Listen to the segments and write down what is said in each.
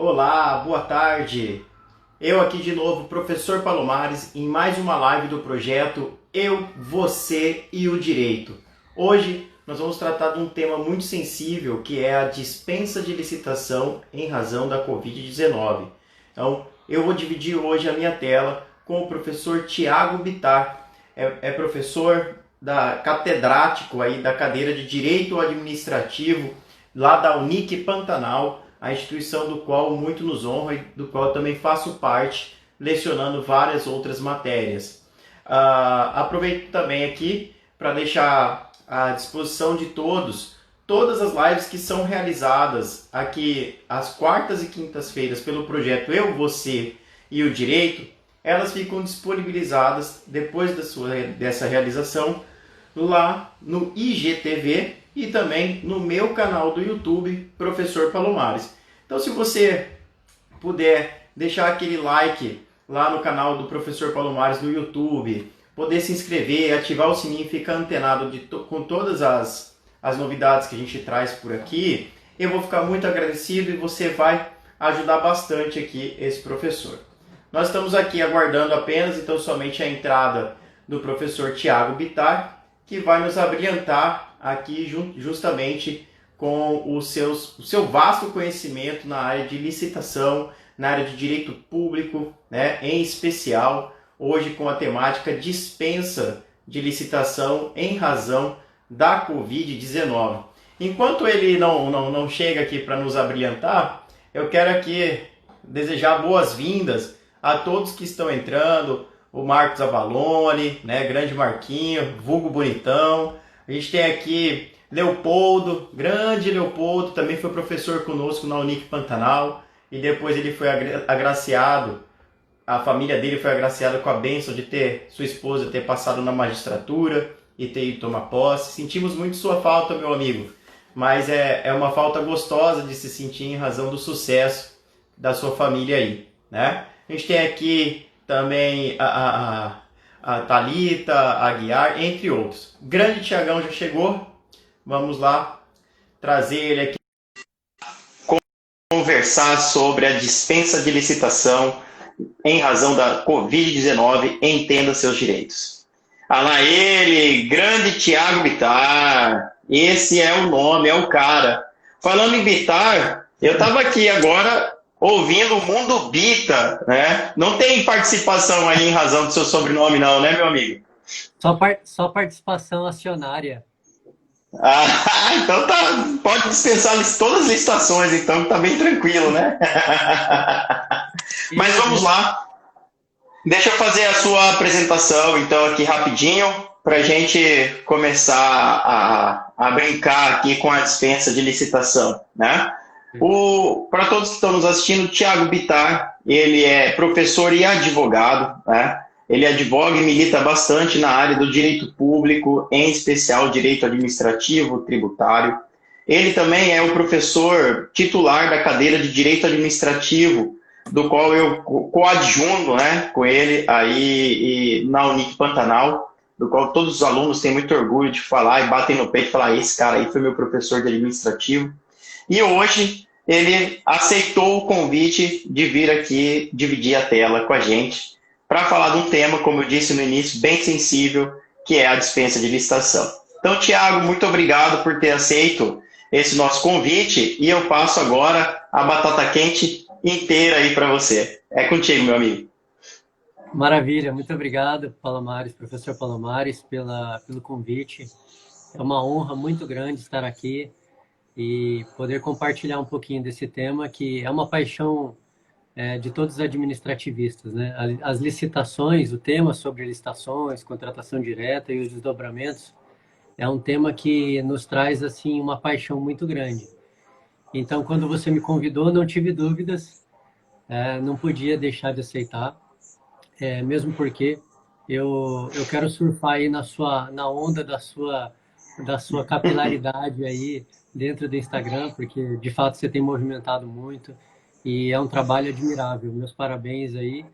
Olá, boa tarde. Eu aqui de novo, professor Palomares, em mais uma live do projeto Eu, Você e o Direito. Hoje nós vamos tratar de um tema muito sensível, que é a dispensa de licitação em razão da Covid-19. Então, eu vou dividir hoje a minha tela com o professor Tiago Bittar. É professor catedrático aí da cadeira de Direito Administrativo lá da Unic Pantanal, a instituição do qual muito nos honra e do qual eu também faço parte, lecionando várias outras matérias. Aproveito também aqui para deixar à disposição de todas as lives que são realizadas aqui às quartas e quintas-feiras pelo projeto Eu, Você e o Direito. Elas ficam disponibilizadas depois dessa realização lá no IGTV e também no meu canal do YouTube, Professor Palomares. Então, se você puder deixar aquele like lá no canal do Professor Palomares no YouTube, poder se inscrever, ativar o sininho e ficar antenado com todas as novidades que a gente traz por aqui, eu vou ficar muito agradecido e você vai ajudar bastante aqui esse professor. Nós estamos aqui aguardando apenas, então, somente a entrada do professor Tiago Bittar, que vai nos abrilhantar aqui justamente com o seu vasto conhecimento na área de licitação, na área de direito público, né, em especial hoje com a temática dispensa de licitação em razão da Covid-19. Enquanto ele não chega aqui para nos abrilhantar, eu quero aqui desejar boas-vindas a todos que estão entrando, o Marcos Avalone, né, grande Marquinho, vulgo bonitão. A gente tem aqui Leopoldo, grande Leopoldo, também foi professor conosco na Unic Pantanal e depois ele foi agraciado, a família dele foi agraciada com a bênção de ter sua esposa ter passado na magistratura e ter ido tomar posse. Sentimos muito sua falta, meu amigo, mas é uma falta gostosa de se sentir em razão do sucesso da sua família aí, né? A gente tem aqui também a Thalita, a Aguiar, entre outros. Grande Tiagão já chegou. Vamos lá trazer ele aqui conversar sobre a dispensa de licitação em razão da Covid-19. Entenda seus direitos. Ah lá ele, grande Tiago Bittar. Esse é o nome, é o cara. Falando em Bittar, eu estava aqui agora ouvindo o Mundo Bita, né? Não tem participação aí em razão do seu sobrenome não, né, meu amigo? Só participação acionária. Então tá, pode dispensar todas as licitações, então tá bem tranquilo, né? Mas Isso vamos mesmo. lá. Deixa eu fazer a sua apresentação, então, aqui rapidinho, para a gente começar a brincar aqui com a dispensa de licitação, né? Para todos que estão nos assistindo, Tiago Bittar, ele é professor e advogado, né? Ele advoga e milita bastante na área do direito público, em especial direito administrativo, tributário. Ele também é o professor titular da cadeira de direito administrativo, do qual eu coadjuno, né, com ele aí na Unic Pantanal, do qual todos os alunos têm muito orgulho de falar e batem no peito e falar: esse cara aí foi meu professor de administrativo. E hoje ele aceitou o convite de vir aqui dividir a tela com a gente para falar de um tema, como eu disse no início, bem sensível, que é a dispensa de licitação. Então, Tiago, muito obrigado por ter aceito esse nosso convite e eu passo agora a batata quente inteira aí para você. É contigo, meu amigo. Maravilha, muito obrigado, Palomares, professor Palomares, pelo convite. É uma honra muito grande estar aqui e poder compartilhar um pouquinho desse tema, que é uma paixão de todos os administrativistas, né? As licitações, o tema sobre licitações, contratação direta e os desdobramentos, é um tema que nos traz assim uma paixão muito grande. Então, quando você me convidou, não tive dúvidas, não podia deixar de aceitar. Mesmo porque eu quero surfar aí na onda da sua capilaridade aí dentro do Instagram, porque de fato você tem movimentado muito e é um trabalho admirável. Meus parabéns aí.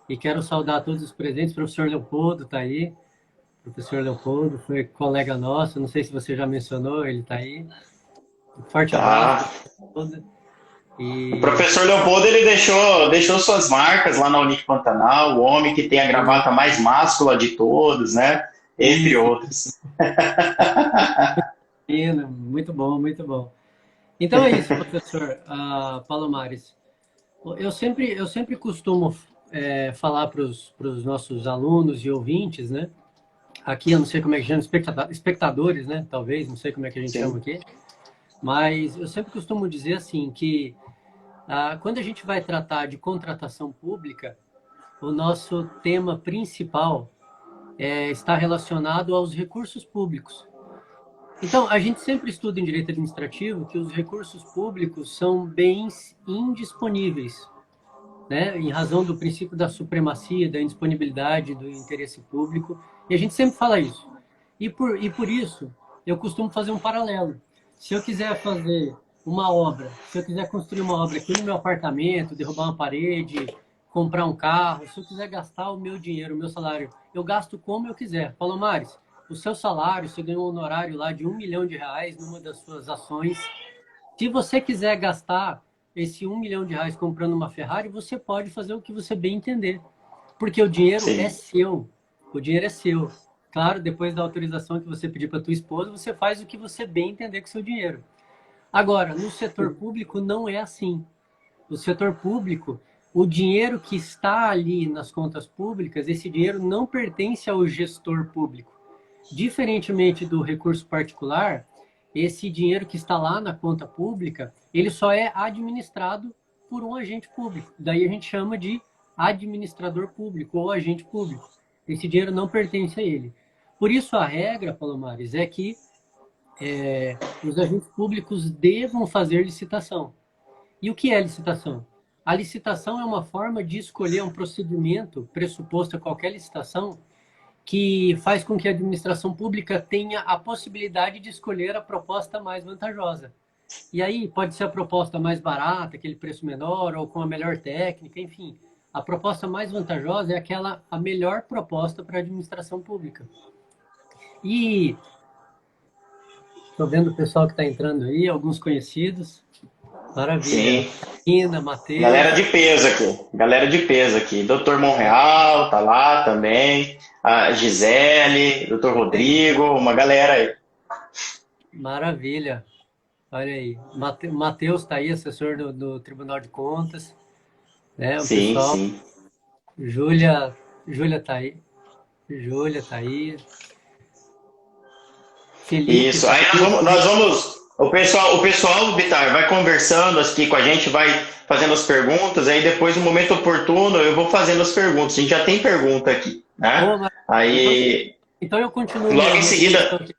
E quero saudar todos os presentes. O professor Leopoldo está aí. O professor Leopoldo foi colega nosso. Não sei se você já mencionou, ele está aí. Um forte abraço, Tá. professor Leopoldo. O E professor Leopoldo, ele deixou suas marcas lá na Unic Pantanal, o homem que tem a gravata mais máscula de todos, né? Entre isso, outros. muito bom, muito bom. Então é isso, professor Palomares. Eu sempre costumo falar para os nossos alunos e ouvintes, né? Aqui eu não sei como é que chama, espectadores, né? Talvez, não sei como é que a gente chama Sim, aqui. Mas eu sempre costumo dizer assim que quando a gente vai tratar de contratação pública, o nosso tema principal está relacionado aos recursos públicos. Então, a gente sempre estuda em direito administrativo que os recursos públicos são bens indisponíveis, né? Em razão do princípio da supremacia, da indisponibilidade do interesse público, e a gente sempre fala isso. E por isso, eu costumo fazer um paralelo. Se eu quiser fazer uma obra, se eu quiser construir uma obra aqui no meu apartamento, derrubar uma parede, comprar um carro, se eu quiser gastar o meu dinheiro, o meu salário, eu gasto como eu quiser. Palomares, o seu salário, você ganhou um honorário lá de R$ 1 milhão numa das suas ações. Se você quiser gastar esse R$ 1 milhão comprando uma Ferrari, você pode fazer o que você bem entender. Porque o dinheiro é sim. seu. O dinheiro é seu. Claro, depois da autorização que você pedir para tua esposa, você faz o que você bem entender com o seu dinheiro. Agora, no setor público não é assim. No setor público, o dinheiro que está ali nas contas públicas, esse dinheiro não pertence ao gestor público. Diferentemente do recurso particular, esse dinheiro que está lá na conta pública, ele só é administrado por um agente público. Daí a gente chama de administrador público ou agente público. Esse dinheiro não pertence a ele. Por isso a regra, Palomares, é que os agentes públicos devam fazer licitação. E o que é licitação? A licitação é uma forma de escolher um procedimento pressuposto a qualquer licitação que faz com que a administração pública tenha a possibilidade de escolher a proposta mais vantajosa. E aí pode ser a proposta mais barata, aquele preço menor, ou com a melhor técnica, enfim. A proposta mais vantajosa é a melhor proposta para a administração pública. E estou vendo o pessoal que está entrando aí, alguns conhecidos. Maravilha. Sim. Ina, Galera Matheus. de peso aqui. Galera de peso aqui. Doutor Monreal tá lá também. A Gisele, doutor Rodrigo, uma galera aí. Maravilha. Olha aí. Matheus está aí, assessor do Tribunal de Contas. Né? O Sim, pessoal. sim. Júlia tá aí. Júlia tá aí. Felipe Isso. tá Aí aí. o pessoal, Bitar, vai conversando aqui com a gente, vai fazendo as perguntas, aí depois, no momento oportuno, eu vou fazendo as perguntas. A gente já tem pergunta aqui, né? Ô, então, Aí, então eu continuo logo em minha introdução seguida, aqui.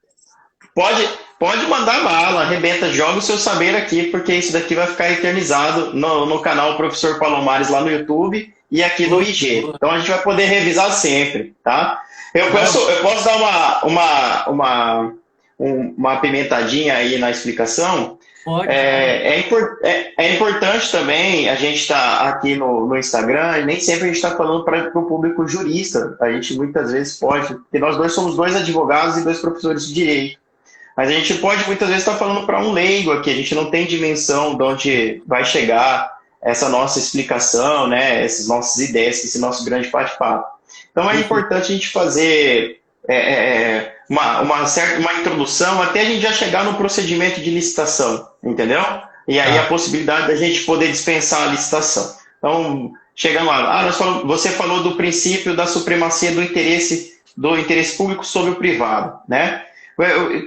pode mandar bala, arrebenta, joga o seu saber aqui, porque isso daqui vai ficar eternizado no canal Professor Palomares lá no YouTube e aqui no Boa, IG. boa. Então a gente vai poder revisar sempre, tá? Eu Não, posso, eu posso dar uma apimentadinha aí na explicação. pode, pode. É importante também a gente estar aqui no Instagram e nem sempre a gente está falando para o público jurista. A gente muitas vezes pode, porque nós dois somos dois advogados e dois professores de direito. Mas a gente pode muitas vezes estar falando para um leigo aqui, a gente não tem dimensão de onde vai chegar essa nossa explicação, né, essas nossas ideias, esse nosso grande bate-papo. Então é Perfeito. importante a gente fazer uma introdução até a gente já chegar no procedimento de licitação, entendeu? E aí a Tá. possibilidade da gente poder dispensar a licitação. Então, chegando lá, você falou do princípio da supremacia do interesse público sobre o privado, né?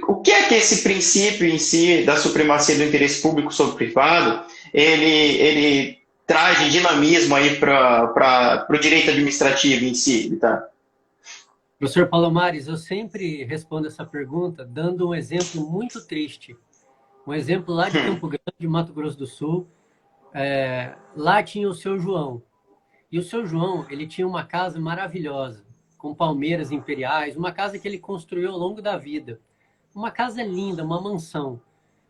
O que é que esse princípio em si da supremacia do interesse público sobre o privado, ele traz de dinamismo aí para o direito administrativo em si, tá? Professor Palomares, eu sempre respondo essa pergunta dando um exemplo muito triste. Um exemplo lá de Campo Grande, Mato Grosso do Sul. Lá tinha o seu João. E o seu João, ele tinha uma casa maravilhosa, com palmeiras imperiais, uma casa que ele construiu ao longo da vida. Uma casa linda, uma mansão.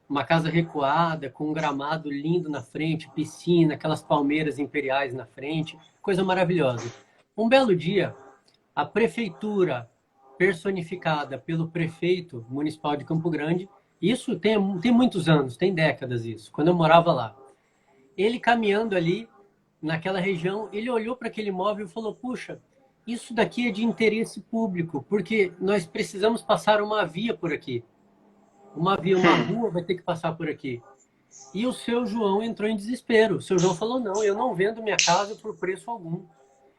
Uma casa recuada, com um gramado lindo na frente, piscina, aquelas palmeiras imperiais na frente, coisa maravilhosa. Um belo dia, a prefeitura, personificada pelo prefeito municipal de Campo Grande, isso tem muitos anos, tem décadas isso, quando eu morava lá. Ele caminhando ali, naquela região, ele olhou para aquele imóvel e falou, puxa, isso daqui é de interesse público, porque nós precisamos passar uma via por aqui. Uma via, uma rua vai ter que passar por aqui. E o seu João entrou em desespero. O seu João falou, não, eu não vendo minha casa por preço algum.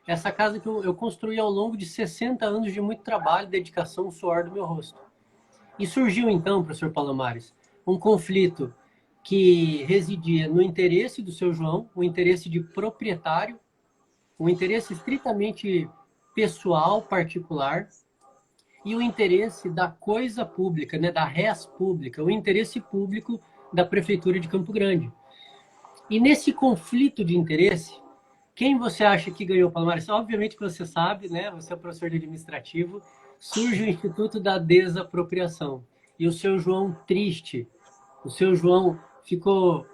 Essa casa que eu construí ao longo de 60 anos de muito trabalho, dedicação, suor do meu rosto. E surgiu então, professor Palomares, um conflito que residia no interesse do seu João, o interesse de proprietário, o interesse estritamente pessoal, particular, e o interesse da coisa pública, né, da res pública, o interesse público da Prefeitura de Campo Grande. E nesse conflito de interesse, quem você acha que ganhou, Palomares? Obviamente que você sabe, né? Você é professor de administrativo. Surge o Instituto da Desapropriação. E o seu João triste. O seu João ficou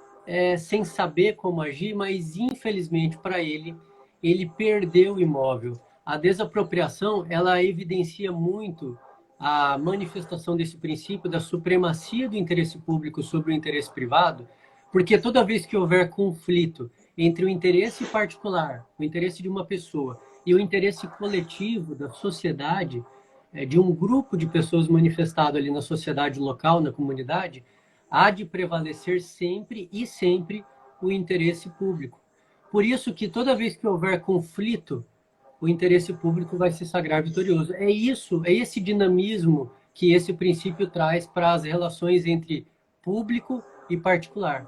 sem saber como agir, mas infelizmente para ele, ele perdeu o imóvel. A desapropriação, ela evidencia muito a manifestação desse princípio da supremacia do interesse público sobre o interesse privado, porque toda vez que houver conflito entre o interesse particular, o interesse de uma pessoa, e o interesse coletivo da sociedade, de um grupo de pessoas manifestado ali na sociedade local, na comunidade, há de prevalecer sempre e sempre o interesse público. Por isso que toda vez que houver conflito, o interesse público vai se sagrar vitorioso. É esse dinamismo que esse princípio traz para as relações entre público e particular.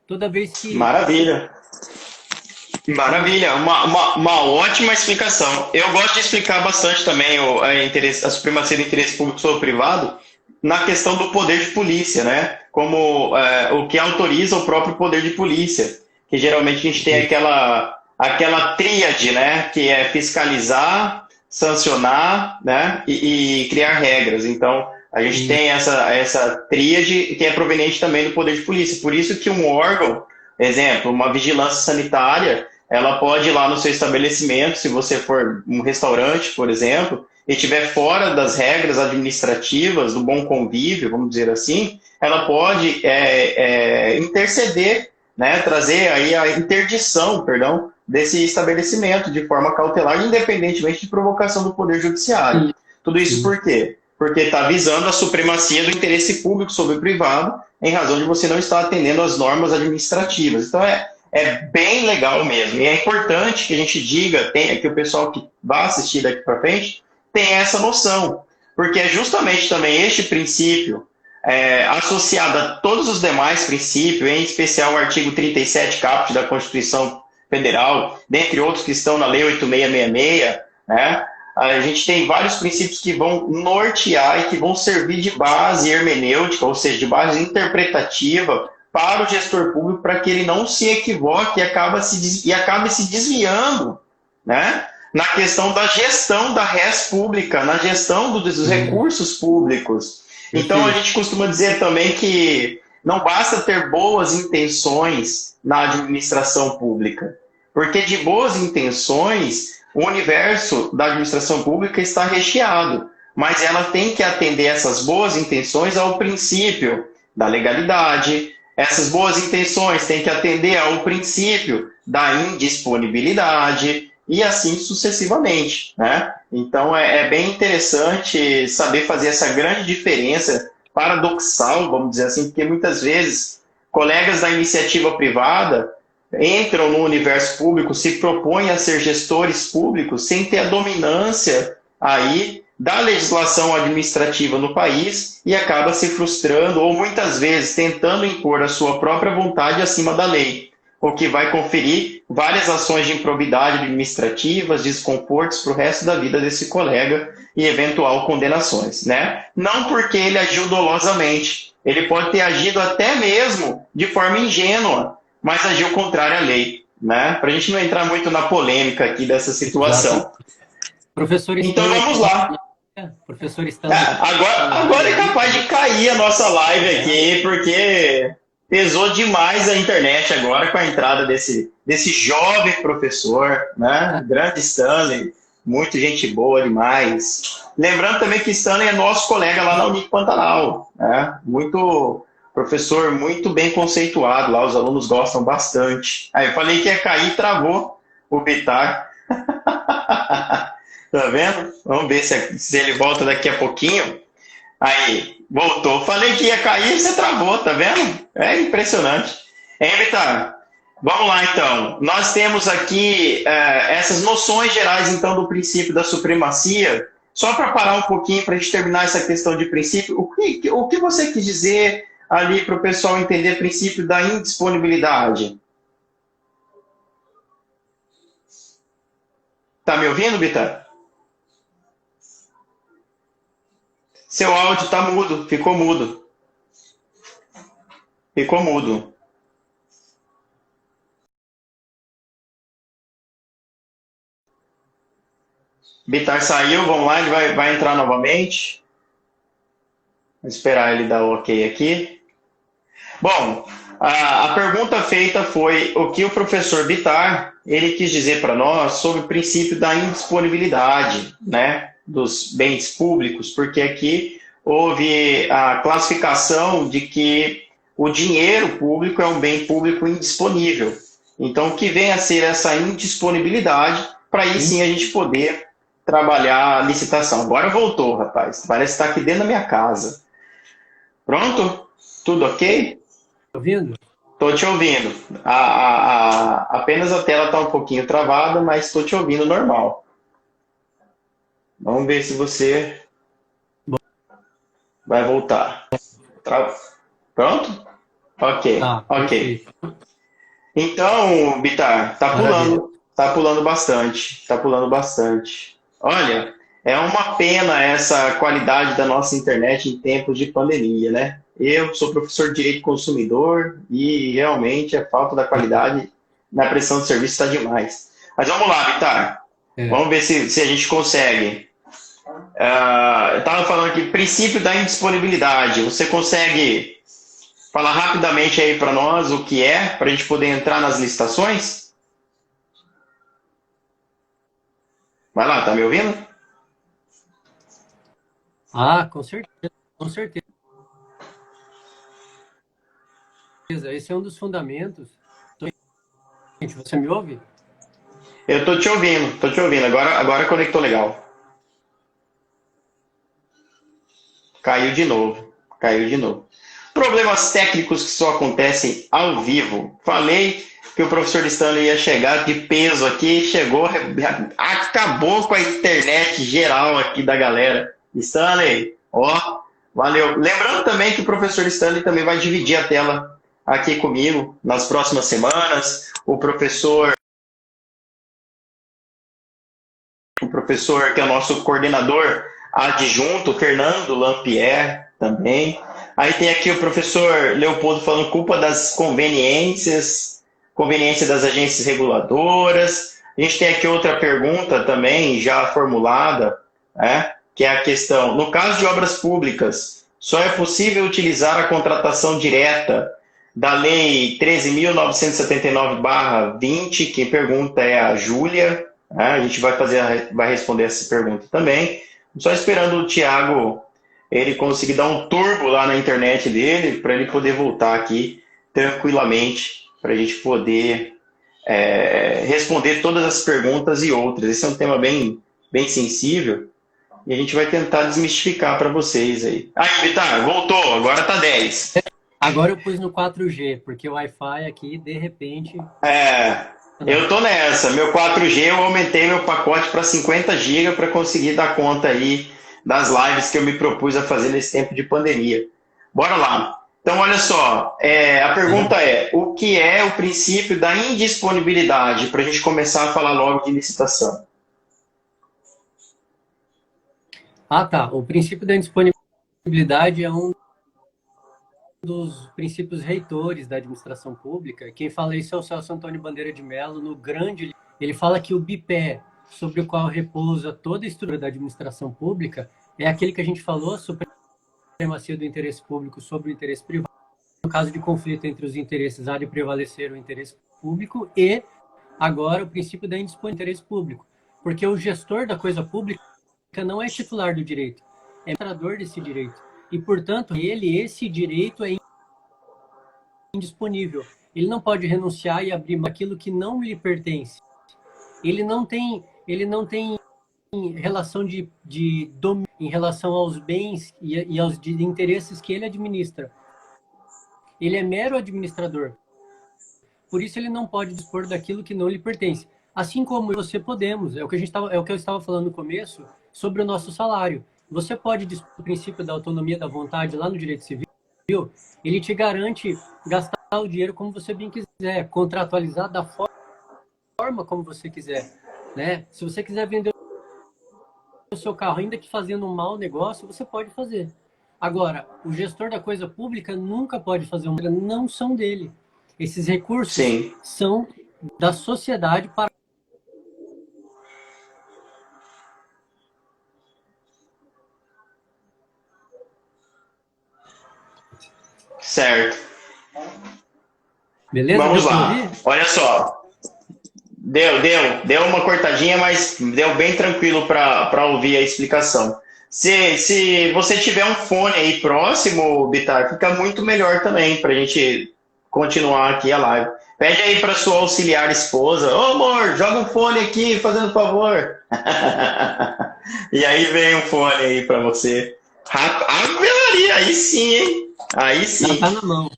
Toda vez que... Maravilha. Maravilha, uma ótima explicação. Eu gosto de explicar bastante também a supremacia do interesse público sobre o privado na questão do poder de polícia, né? Como o que autoriza o próprio poder de polícia, que geralmente a gente tem aquela tríade, né? Que é fiscalizar, sancionar, né? E criar regras. Então, a gente tem essa tríade que é proveniente também do poder de polícia. Por isso que um órgão, exemplo, uma vigilância sanitária, ela pode ir lá no seu estabelecimento, se você for um restaurante, por exemplo, e estiver fora das regras administrativas, do bom convívio, vamos dizer assim, ela pode interceder, né, trazer aí a interdição, perdão, desse estabelecimento de forma cautelar, independentemente de provocação do Poder Judiciário. Tudo isso por quê? Porque está visando a supremacia do interesse público sobre o privado, em razão de você não estar atendendo às normas administrativas. Então, é bem legal mesmo. E é importante que a gente diga, que o pessoal que vai assistir daqui para frente tenha essa noção. Porque é justamente também este princípio, associado a todos os demais princípios, em especial o artigo 37 caput da Constituição Federal, dentre outros que estão na Lei 8666, né? A gente tem vários princípios que vão nortear e que vão servir de base hermenêutica, ou seja, de base interpretativa para o gestor público, para que ele não se equivoque e acabe se desviando, né, na questão da gestão da res pública, na gestão dos recursos públicos. Então, a gente costuma dizer também que não basta ter boas intenções na administração pública, porque de boas intenções o universo da administração pública está recheado, mas ela tem que atender essas boas intenções ao princípio da legalidade. Essas boas intenções têm que atender ao princípio da indisponibilidade e assim sucessivamente, né? Então é bem interessante saber fazer essa grande diferença paradoxal, vamos dizer assim, porque muitas vezes colegas da iniciativa privada entram no universo público, se propõem a ser gestores públicos sem ter a dominância aí da legislação administrativa no país e acaba se frustrando ou muitas vezes tentando impor a sua própria vontade acima da lei, o que vai conferir várias ações de improbidade administrativas, desconfortos para o resto da vida desse colega e eventual condenações, né? Não porque ele agiu dolosamente, ele pode ter agido até mesmo de forma ingênua, mas agiu contrário à lei, né? Para a gente não entrar muito na polêmica aqui dessa situação. Professor então vamos lá. Professor Stanley. Agora é capaz de cair a nossa live aqui, porque pesou demais a internet agora com a entrada desse jovem professor, né? Grande Stanley, muito gente boa demais. Lembrando também que Stanley é nosso colega lá na Unic Pantanal, né? Muito Professor muito bem conceituado lá, os alunos gostam bastante. Aí eu falei que ia cair e travou o Bitar. Tá vendo? Vamos ver se ele volta daqui a pouquinho. Aí, voltou. Falei que ia cair e você travou, tá vendo? É impressionante. Hein, Bitar? Vamos lá, então. Nós temos aqui essas noções gerais, então, do princípio da supremacia. Só para parar um pouquinho, para a gente terminar essa questão de princípio, o que você quis dizer ali para o pessoal entender o princípio da indisponibilidade? Tá me ouvindo, Bitar? Seu áudio está mudo, ficou mudo. Ficou mudo. Bitar saiu, vamos lá, ele vai entrar novamente. Vou esperar ele dar o ok aqui. Bom, a pergunta feita foi o que o professor Bitar ele quis dizer para nós sobre o princípio da indisponibilidade, né, dos bens públicos, porque aqui houve a classificação de que o dinheiro público é um bem público indisponível. Então, o que vem a ser essa indisponibilidade, para aí sim a gente poder trabalhar a licitação. Agora voltou, rapaz. Parece que está aqui dentro da minha casa. Pronto? Tudo ok? Ouvindo? Estou te ouvindo. Apenas a tela está um pouquinho travada, mas estou te ouvindo normal. Vamos ver se você vai voltar. Pronto? Ok, ok. Então, Bitar, tá pulando bastante, tá pulando bastante. Olha, é uma pena essa qualidade da nossa internet em tempos de pandemia, né? Eu sou professor de Direito Consumidor e realmente a falta da qualidade na prestação de serviço está demais. Mas vamos lá, Bitar. Vamos ver se a gente consegue. Eu estava falando aqui, princípio da indisponibilidade. Você consegue falar rapidamente aí para nós o que é, para a gente poder entrar nas licitações? Vai lá, tá me ouvindo? Com certeza, com certeza. Esse é um dos fundamentos. Gente, você me ouve? Eu tô te ouvindo, tô te ouvindo. Agora conectou legal. Caiu de novo, caiu de novo. Problemas técnicos que só acontecem ao vivo. Falei que o professor Stanley ia chegar de peso aqui, chegou, acabou com a internet geral aqui da galera. Stanley, ó, valeu. Lembrando também que o professor Stanley também vai dividir a tela aqui comigo nas próximas semanas. O professor que é o nosso coordenador adjunto, Fernando Lampier, também. Aí tem aqui o professor Leopoldo falando culpa das conveniência das agências reguladoras. A gente tem aqui outra pergunta também, já formulada, né, que é a questão, no caso de obras públicas, só é possível utilizar a contratação direta da Lei 13.979/20, quem pergunta é a Júlia, né, a gente vai responder essa pergunta também. Só esperando o Thiago ele conseguir dar um turbo lá na internet dele, para ele poder voltar aqui tranquilamente, para a gente poder responder todas as perguntas e outras. Esse é um tema bem, bem sensível e a gente vai tentar desmistificar para vocês aí. Aí, Vitar, voltou, agora tá 10. Agora eu pus no 4G, porque o Wi-Fi aqui, de repente... Eu tô nessa. Meu 4G, eu aumentei meu pacote para 50 GB para conseguir dar conta aí das lives que eu me propus a fazer nesse tempo de pandemia. Bora lá. Então, olha só, a pergunta é, o que é o princípio da indisponibilidade, para a gente começar a falar logo de licitação? Tá. O princípio da indisponibilidade é um dos princípios reitores da administração pública. Quem fala isso é o Celso Antônio Bandeira de Mello, no grande... Ele fala que o BIPé, sobre o qual repousa toda a estrutura da administração pública, é aquele que a gente falou, a supremacia do interesse público sobre o interesse privado. No caso de conflito entre os interesses, há de prevalecer o interesse público e, agora, o princípio da indisponibilidade do interesse público. Porque o gestor da coisa pública não é titular do direito, é administrador desse direito. E, portanto, esse direito é indisponível. Ele não pode renunciar e abrir mão daquilo que não lhe pertence. Ele não tem relação de domínio em relação aos bens e aos interesses que ele administra. Ele é mero administrador. Por isso ele não pode dispor daquilo que não lhe pertence. Assim como você podemos, é o que eu estava falando no começo, sobre o nosso salário. Você pode dispor do princípio da autonomia da vontade lá no direito civil, ele te garante gastar o dinheiro como você bem quiser, contratualizar da forma como você quiser, né? Se você quiser vender o seu carro, ainda que fazendo um mau negócio, você pode fazer. Agora, o gestor da coisa pública nunca pode fazer não são dele. Esses recursos Sim. são da sociedade para... Certo. Beleza? Vamos Deu para lá. ouvir? Olha só. Deu uma cortadinha, mas deu bem tranquilo para ouvir a explicação. Se você tiver um fone aí próximo, Bitar, fica muito melhor também para a gente continuar aqui a live. Pede aí para sua auxiliar esposa, ô amor, joga um fone aqui, fazendo favor. E aí vem um fone aí para você. Ave Maria, aí sim, hein? Aí sim. Já tá na mão.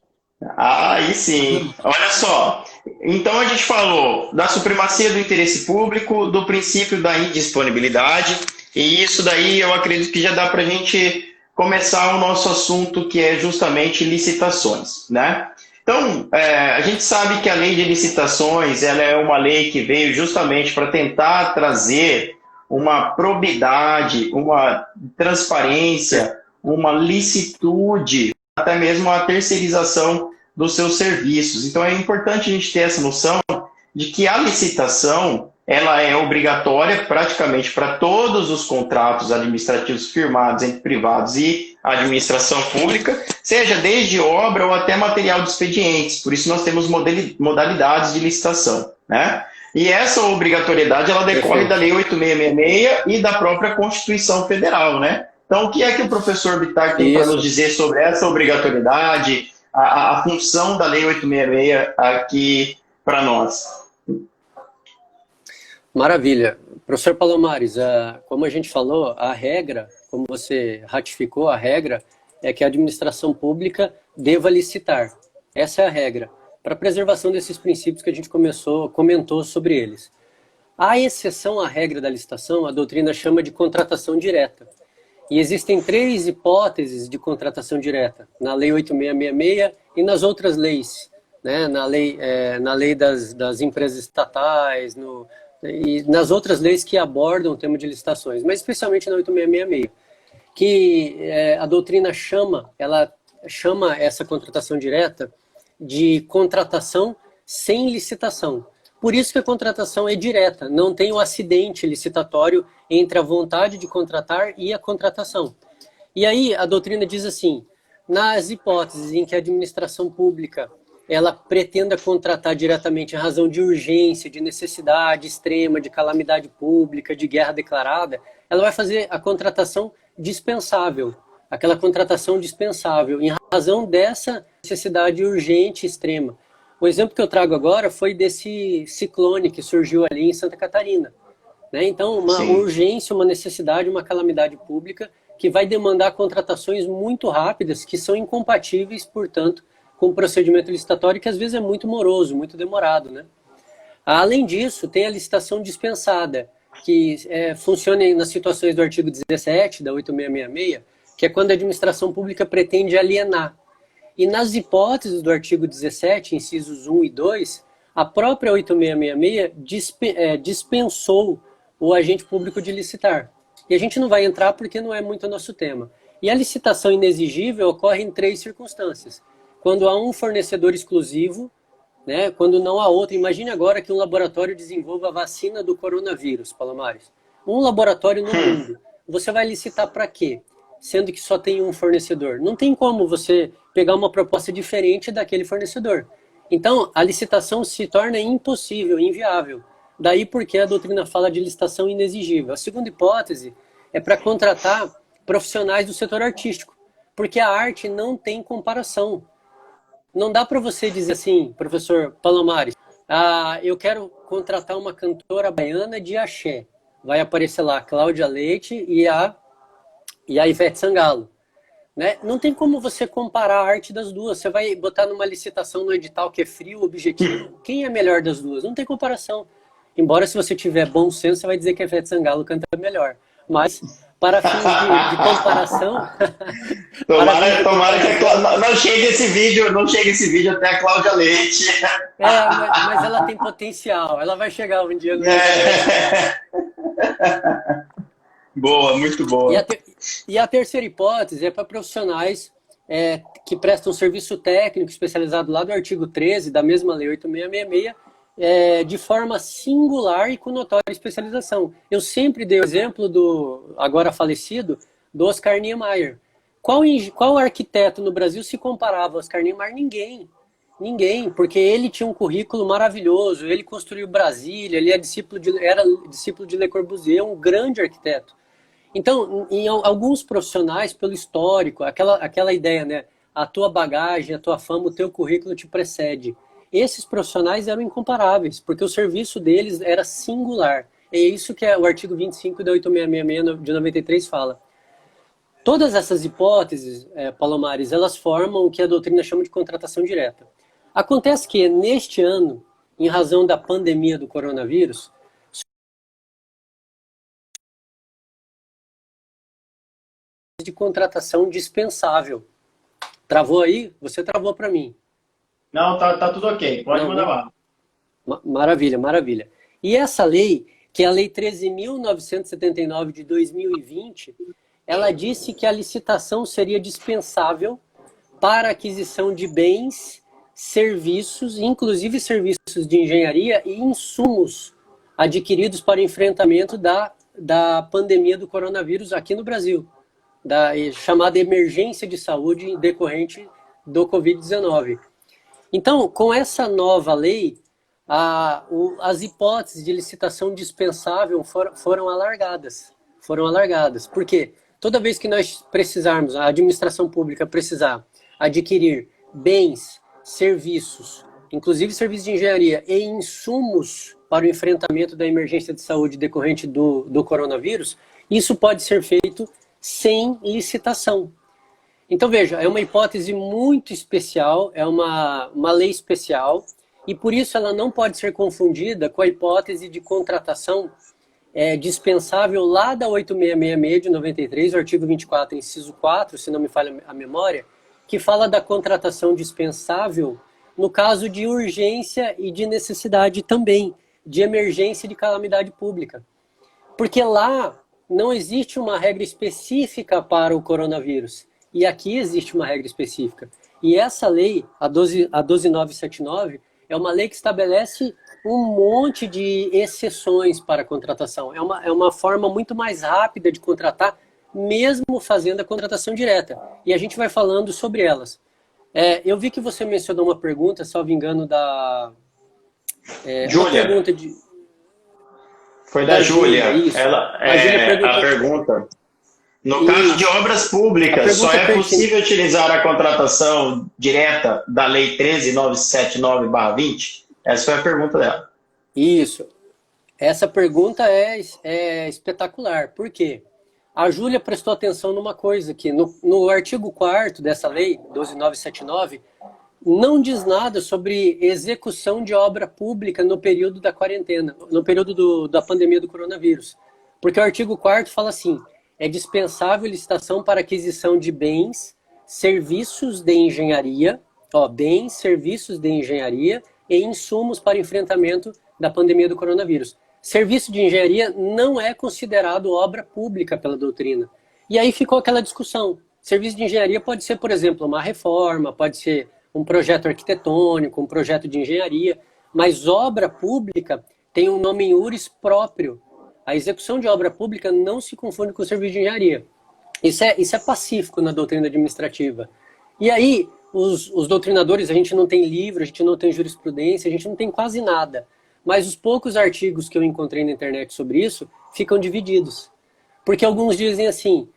Aí sim. Olha só. Então a gente falou da supremacia do interesse público, do princípio da indisponibilidade, e isso daí eu acredito que já dá para a gente começar o nosso assunto, que é justamente licitações, né? Então, a gente sabe que a lei de licitações ela é uma lei que veio justamente para tentar trazer uma probidade, uma transparência, uma licitude, até mesmo a terceirização dos seus serviços. Então é importante a gente ter essa noção de que a licitação ela é obrigatória praticamente para todos os contratos administrativos firmados entre privados e administração pública, seja desde obra ou até material de expedientes. Por isso nós temos modalidades de licitação, né? E essa obrigatoriedade ela decorre da Lei 8666 e da própria Constituição Federal, né? Então, o que é que o professor Bitar tem para nos dizer sobre essa obrigatoriedade, a função da Lei 866 aqui para nós? Maravilha. Professor Palomares, como a gente falou, a regra, como você ratificou, a regra é que a administração pública deva licitar. Essa é a regra, para a preservação desses princípios que a gente comentou sobre eles. A exceção à regra da licitação, a doutrina chama de contratação direta. E existem 3 hipóteses de contratação direta, na Lei 8666 e nas outras leis, né? Na lei das empresas estatais, e nas outras leis que abordam o tema de licitações, mas especialmente na 8666, que a doutrina chama essa contratação direta de contratação sem licitação. Por isso que a contratação é direta, não tem o acidente licitatório entre a vontade de contratar e a contratação. E aí a doutrina diz assim, nas hipóteses em que a administração pública ela pretenda contratar diretamente em razão de urgência, de necessidade extrema, de calamidade pública, de guerra declarada, ela vai fazer a contratação dispensável, aquela contratação dispensável, em razão dessa necessidade urgente extrema. O exemplo que eu trago agora foi desse ciclone que surgiu ali em Santa Catarina, né? Então, uma urgência, uma necessidade, uma calamidade pública que vai demandar contratações muito rápidas, que são incompatíveis, portanto, com o procedimento licitatório, que às vezes é muito moroso, muito demorado, né? Além disso, tem a licitação dispensada, que funciona nas situações do artigo 17 da 8666, que é quando a administração pública pretende alienar. E nas hipóteses do artigo 17, incisos 1 e 2, a própria 8666 dispensou o agente público de licitar. E a gente não vai entrar porque não é muito o nosso tema. E a licitação inexigível ocorre em 3 circunstâncias. Quando há um fornecedor exclusivo, né, quando não há outro. Imagine agora que um laboratório desenvolva a vacina do coronavírus, Palomares. Um laboratório no mundo. Você vai licitar para quê? Sendo que só tem um fornecedor. Não tem como você pegar uma proposta diferente daquele fornecedor. Então, a licitação se torna impossível, inviável. Daí porque a doutrina fala de licitação inexigível. A segunda hipótese é para contratar profissionais do setor artístico, porque a arte não tem comparação. Não dá para você dizer assim, professor Palomares, eu quero contratar uma cantora baiana de axé. Vai aparecer lá a Cláudia Leite e a Ivete Sangalo. Né? Não tem como você comparar a arte das duas. Você vai botar numa licitação no edital que é frio, objetivo. Quem é melhor das duas? Não tem comparação. Embora, se você tiver bom senso, você vai dizer que a Ivete Sangalo canta melhor. Mas, para fins de comparação... Tomara que não chegue esse vídeo, não chegue esse vídeo até a Cláudia Leite. Mas ela tem potencial. Ela vai chegar um dia no Boa, muito boa. E a terceira hipótese é para profissionais que prestam serviço técnico especializado lá do artigo 13 da mesma lei 8666, de forma singular e com notória especialização. Eu sempre dei o exemplo do agora falecido, do Oscar Niemeyer. Qual arquiteto no Brasil se comparava ao Oscar Niemeyer? Ninguém, porque ele tinha um currículo maravilhoso, ele construiu Brasília, ele era discípulo de Le Corbusier, um grande arquiteto. Então, em alguns profissionais, pelo histórico, aquela ideia, né? A tua bagagem, a tua fama, o teu currículo te precede. Esses profissionais eram incomparáveis, porque o serviço deles era singular. É isso que o artigo 25 da 8666 de 93 fala. Todas essas hipóteses, Palomares, elas formam o que a doutrina chama de contratação direta. Acontece que, neste ano, em razão da pandemia do coronavírus, de contratação dispensável. Travou aí? Você travou para mim. Não, tá tudo ok. Pode mandar lá. Maravilha, maravilha. E essa lei, que é a Lei 13.979 de 2020, ela disse que a licitação seria dispensável para a aquisição de bens, serviços, inclusive serviços de engenharia e insumos adquiridos para o enfrentamento da pandemia do coronavírus aqui no Brasil, da chamada emergência de saúde decorrente do Covid-19. Então, com essa nova lei, as hipóteses de licitação dispensável foram alargadas. Por quê? Toda vez que nós precisarmos, a administração pública precisar adquirir bens, serviços, inclusive serviços de engenharia e insumos para o enfrentamento da emergência de saúde decorrente do coronavírus, isso pode ser feito sem licitação. Então, veja, é uma hipótese muito especial, é uma lei especial, e por isso ela não pode ser confundida com a hipótese de contratação dispensável lá da 8666 de 93, o artigo 24, inciso 4, se não me falha a memória, que fala da contratação dispensável no caso de urgência e de necessidade também, de emergência e de calamidade pública. Porque lá não existe uma regra específica para o coronavírus. E aqui existe uma regra específica. E essa lei, a 12979, é uma lei que estabelece um monte de exceções para a contratação. É uma forma muito mais rápida de contratar, mesmo fazendo a contratação direta. E a gente vai falando sobre elas. Eu vi que você mencionou uma pergunta, salvo engano, Júlia. Foi da Júlia. Isso. A Júlia pergunta. No caso de obras públicas, só é possível utilizar a contratação direta da Lei 13.979/20? Essa foi a pergunta dela. Isso. Essa pergunta é espetacular. Por quê? A Júlia prestou atenção numa coisa aqui. No artigo 4º dessa lei, 12.979, não diz nada sobre execução de obra pública no período da quarentena, no período da pandemia do coronavírus. Porque o artigo 4º fala assim: é dispensável licitação para aquisição de bens, serviços de engenharia, bens, serviços de engenharia e insumos para enfrentamento da pandemia do coronavírus. Serviço de engenharia não é considerado obra pública pela doutrina. E aí ficou aquela discussão. Serviço de engenharia pode ser, por exemplo, uma reforma, pode ser um projeto arquitetônico, um projeto de engenharia, mas obra pública tem um nome em iuris próprio. A execução de obra pública não se confunde com o serviço de engenharia. Isso é pacífico na doutrina administrativa. E aí, os doutrinadores, a gente não tem livro, a gente não tem jurisprudência, a gente não tem quase nada. Mas os poucos artigos que eu encontrei na internet sobre isso ficam divididos. Porque alguns dizem assim: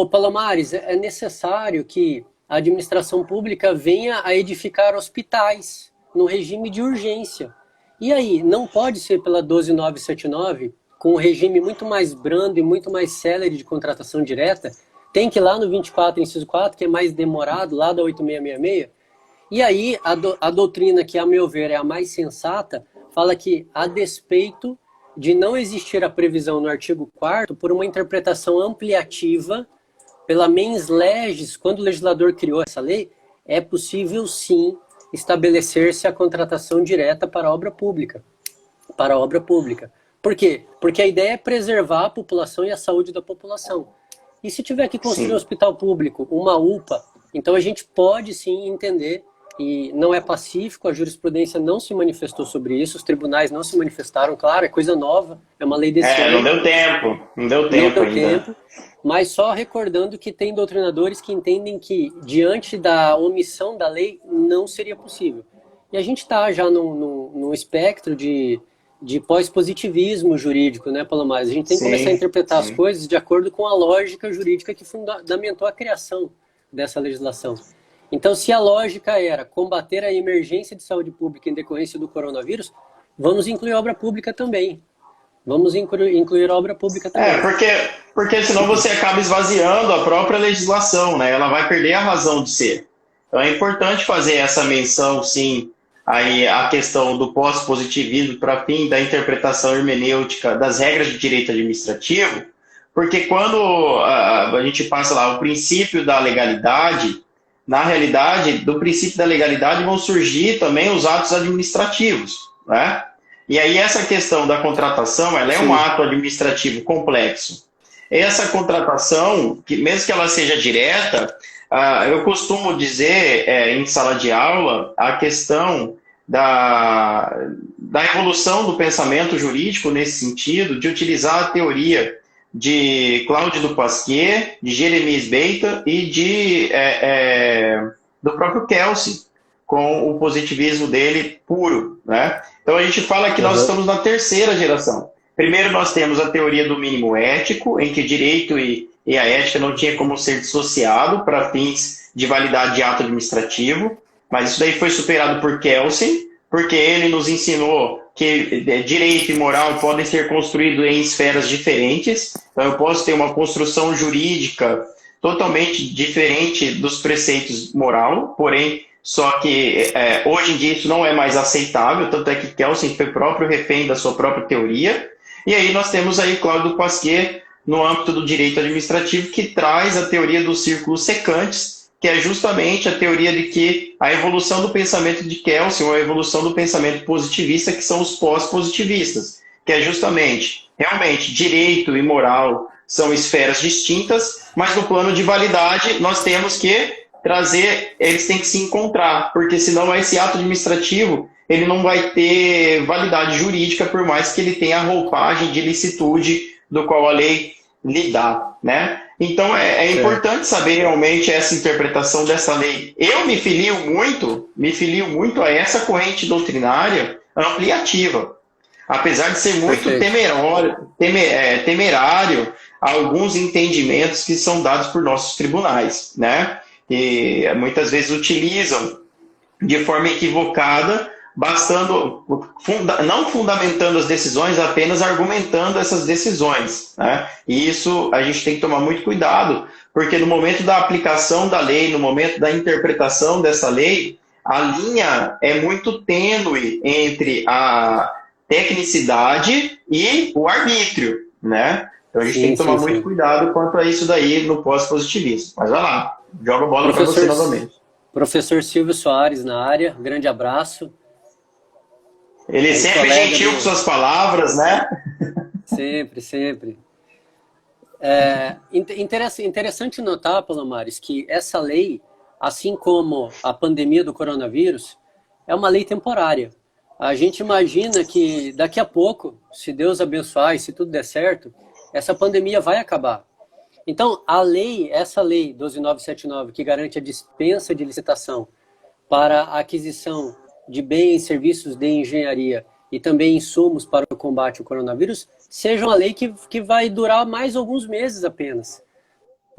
Palomares, é necessário que a administração pública venha a edificar hospitais no regime de urgência. E aí, não pode ser pela 12979, com um regime muito mais brando e muito mais célere de contratação direta, tem que ir lá no 24, inciso 4, que é mais demorado, lá da 8666. E aí, a doutrina, que a meu ver é a mais sensata, fala que, a despeito de não existir a previsão no artigo 4º, por uma interpretação ampliativa, pela mens legis, quando o legislador criou essa lei, é possível sim estabelecer-se a contratação direta para a obra pública. Para a obra pública. Por quê? Porque a ideia é preservar a população e a saúde da população. E se tiver que construir um hospital público, uma UPA, então a gente pode sim entender, e não é pacífico, a jurisprudência não se manifestou sobre isso, os tribunais não se manifestaram, claro, é coisa nova, é uma lei desse ano. Não deu tempo, não deu tempo ainda. Mas só recordando que tem doutrinadores que entendem que, diante da omissão da lei, não seria possível. E a gente está já num espectro de pós-positivismo jurídico, né, Palomares? A gente tem que começar a interpretar as coisas de acordo com a lógica jurídica que fundamentou a criação dessa legislação. Então, se a lógica era combater a emergência de saúde pública em decorrência do coronavírus, vamos incluir obra pública também. Vamos incluir obra pública também. Porque senão você acaba esvaziando a própria legislação, né? Ela vai perder a razão de ser. Então é importante fazer essa menção, sim, aí a questão do pós-positivismo para fim da interpretação hermenêutica das regras de direito administrativo, porque quando a gente passa lá o princípio da legalidade, na realidade, do princípio da legalidade vão surgir também os atos administrativos, né? E aí essa questão da contratação, ela é um ato administrativo complexo. Essa contratação, que mesmo que ela seja direta, eu costumo dizer em sala de aula a questão da evolução do pensamento jurídico nesse sentido, de utilizar a teoria de Cláudio do Pasquier, de Jeremias Beta e do próprio Kelsey, com o positivismo dele puro, né? Então a gente fala que nós estamos na terceira geração. Primeiro nós temos a teoria do mínimo ético, em que direito e a ética não tinha como ser dissociado para fins de validade de ato administrativo, mas isso daí foi superado por Kelsey, porque ele nos ensinou que direito e moral podem ser construídos em esferas diferentes. Então eu posso ter uma construção jurídica totalmente diferente dos preceitos moral, porém, só que hoje em dia isso não é mais aceitável, tanto é que Kelsen foi próprio refém da sua própria teoria. E aí nós temos aí Cláudio do Pasquier no âmbito do direito administrativo, que traz a teoria dos círculos secantes, que é justamente a teoria de que a evolução do pensamento de Kelsen, ou a evolução do pensamento positivista, que são os pós-positivistas, que é justamente, realmente, direito e moral são esferas distintas, mas no plano de validade nós temos que trazer, eles têm que se encontrar, porque senão esse ato administrativo ele não vai ter validade jurídica, por mais que ele tenha a roupagem de licitude do qual a lei lhe dá, né? Então é importante saber realmente essa interpretação dessa lei. Eu me filio muito a essa corrente doutrinária ampliativa, apesar de ser muito temerário alguns entendimentos que são dados por nossos tribunais, né? E muitas vezes utilizam de forma equivocada, não fundamentando as decisões, apenas argumentando essas decisões, né? E isso a gente tem que tomar muito cuidado, porque no momento da aplicação da lei, no momento da interpretação dessa lei, a linha é muito tênue entre a tecnicidade e o arbítrio, né? Então a gente tem que tomar muito cuidado quanto a isso daí no pós-positivismo. Mas vai lá, joga a bola para você novamente. Professor Silvio Soares na área, grande abraço. Ele é sempre gentil com suas palavras, né? Sempre, sempre. Interessante notar, Palomares, que essa lei, assim como a pandemia do coronavírus, é uma lei temporária. A gente imagina que daqui a pouco, se Deus abençoar e se tudo der certo, essa pandemia vai acabar. Então, essa lei 12979, que garante a dispensa de licitação para a aquisição de bens e serviços de engenharia e também insumos para o combate ao coronavírus, seja uma lei que vai durar mais alguns meses apenas.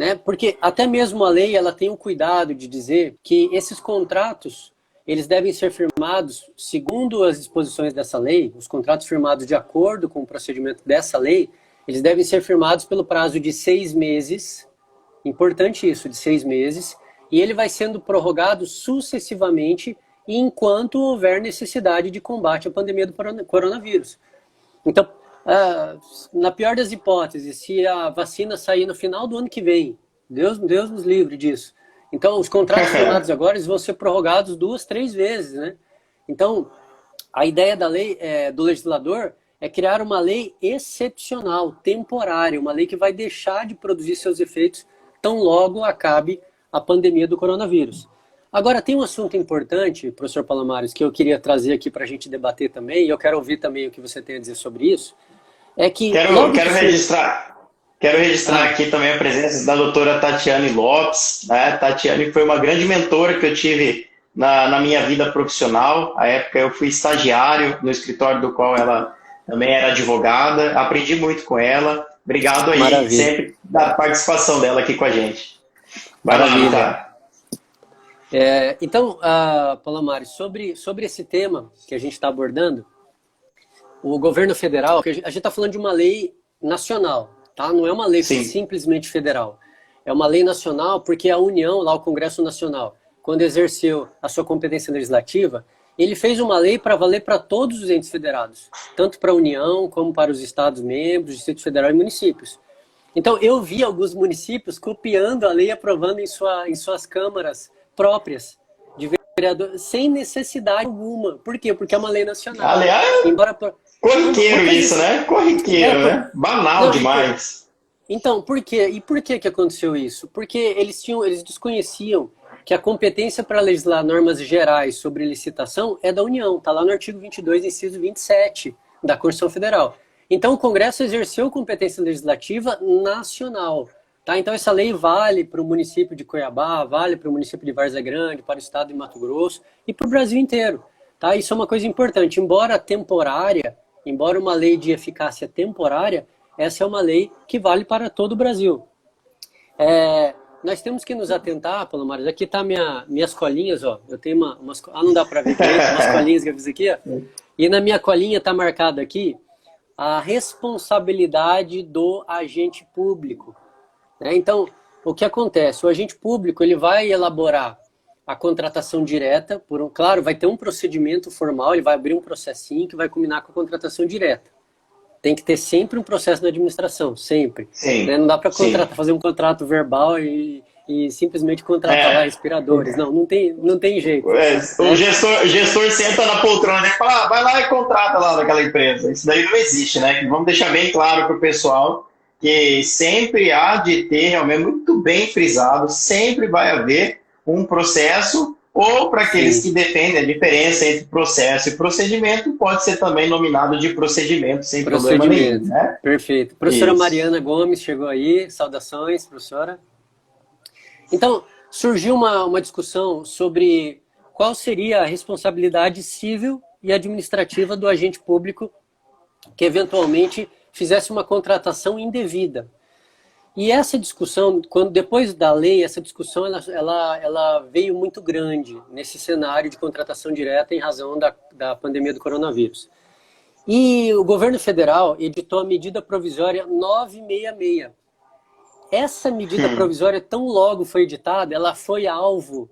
né? Porque até mesmo a lei ela tem o cuidado de dizer que esses contratos eles devem ser firmados segundo as disposições dessa lei, os contratos firmados de acordo com o procedimento dessa lei, eles devem ser firmados pelo prazo de 6 meses, importante isso, de 6 meses, e ele vai sendo prorrogado sucessivamente enquanto houver necessidade de combate à pandemia do coronavírus. Então, na pior das hipóteses, se a vacina sair no final do ano que vem, Deus nos livre disso. Então, os contratos firmados agora eles vão ser prorrogados 2, 3 vezes, né? Então, a ideia da lei, do legislador, é criar uma lei excepcional, temporária, uma lei que vai deixar de produzir seus efeitos tão logo acabe a pandemia do coronavírus. Agora, tem um assunto importante, professor Palomares, que eu queria trazer aqui para a gente debater também, e eu quero ouvir também o que você tem a dizer sobre isso, é que... Quero registrar aqui também a presença da doutora Tatiane Lopes, né? Tatiane foi uma grande mentora que eu tive na minha vida profissional. À época eu fui estagiário no escritório do qual ela também era advogada, aprendi muito com ela. Obrigado aí. Maravilha. Sempre da participação dela aqui com a gente. Vai Maravilha. lá, tá? Então, Palomares, sobre esse tema que a gente está abordando, o governo federal, a gente está falando de uma lei nacional, tá? Não é uma lei simplesmente federal. É uma lei nacional porque a União, lá o Congresso Nacional, quando exerceu a sua competência legislativa, ele fez uma lei para valer para todos os entes federados, tanto para a União como para os estados membros, Distrito Federal e municípios. Então, eu vi alguns municípios copiando a lei e aprovando em suas câmaras próprias, de vereador, sem necessidade alguma. Por quê? Porque é uma lei nacional. Aliás, corriqueiro isso, né? Corriqueiro, né? Banal demais. Então, por quê? E por que aconteceu isso? Porque eles desconheciam que a competência para legislar normas gerais sobre licitação é da União. Está lá no artigo 22, inciso 27 da Constituição Federal. Então, o Congresso exerceu competência legislativa nacional. Tá? Então, essa lei vale para o município de Cuiabá, vale para o município de Várzea Grande, para o estado de Mato Grosso e para o Brasil inteiro. Tá? Isso é uma coisa importante. Embora temporária, embora uma lei de eficácia temporária, essa é uma lei que vale para todo o Brasil. Nós temos que nos atentar, Palomares, aqui tá minhas colinhas, ó. Eu tenho umas... não dá para ver, umas colinhas que eu fiz aqui, ó. E na minha colinha está marcado aqui a responsabilidade do agente público. Né? Então, o que acontece? O agente público ele vai elaborar a contratação direta, claro, vai ter um procedimento formal, ele vai abrir um processinho que vai culminar com a contratação direta. Tem que ter sempre um processo na administração, sempre. Sim, né? Não dá para fazer um contrato verbal e simplesmente contratar lá respiradores. Não tem jeito. O gestor senta na poltrona e fala, vai lá e contrata lá naquela empresa. Isso daí não existe, né? Vamos deixar bem claro para o pessoal que sempre há de ter, realmente muito bem frisado, sempre vai haver um processo, ou para aqueles que defendem a diferença entre processo e procedimento, pode ser também nominado de procedimento, sem problema nenhum. Né? Perfeito. Professora Mariana Gomes chegou aí, saudações, professora. Então, surgiu uma discussão sobre qual seria a responsabilidade civil e administrativa do agente público que eventualmente fizesse uma contratação indevida. E essa discussão, depois da lei, essa discussão ela veio muito grande nesse cenário de contratação direta em razão da pandemia do coronavírus. E o governo federal editou a medida provisória 966. Essa medida provisória, tão logo foi editada, ela foi alvo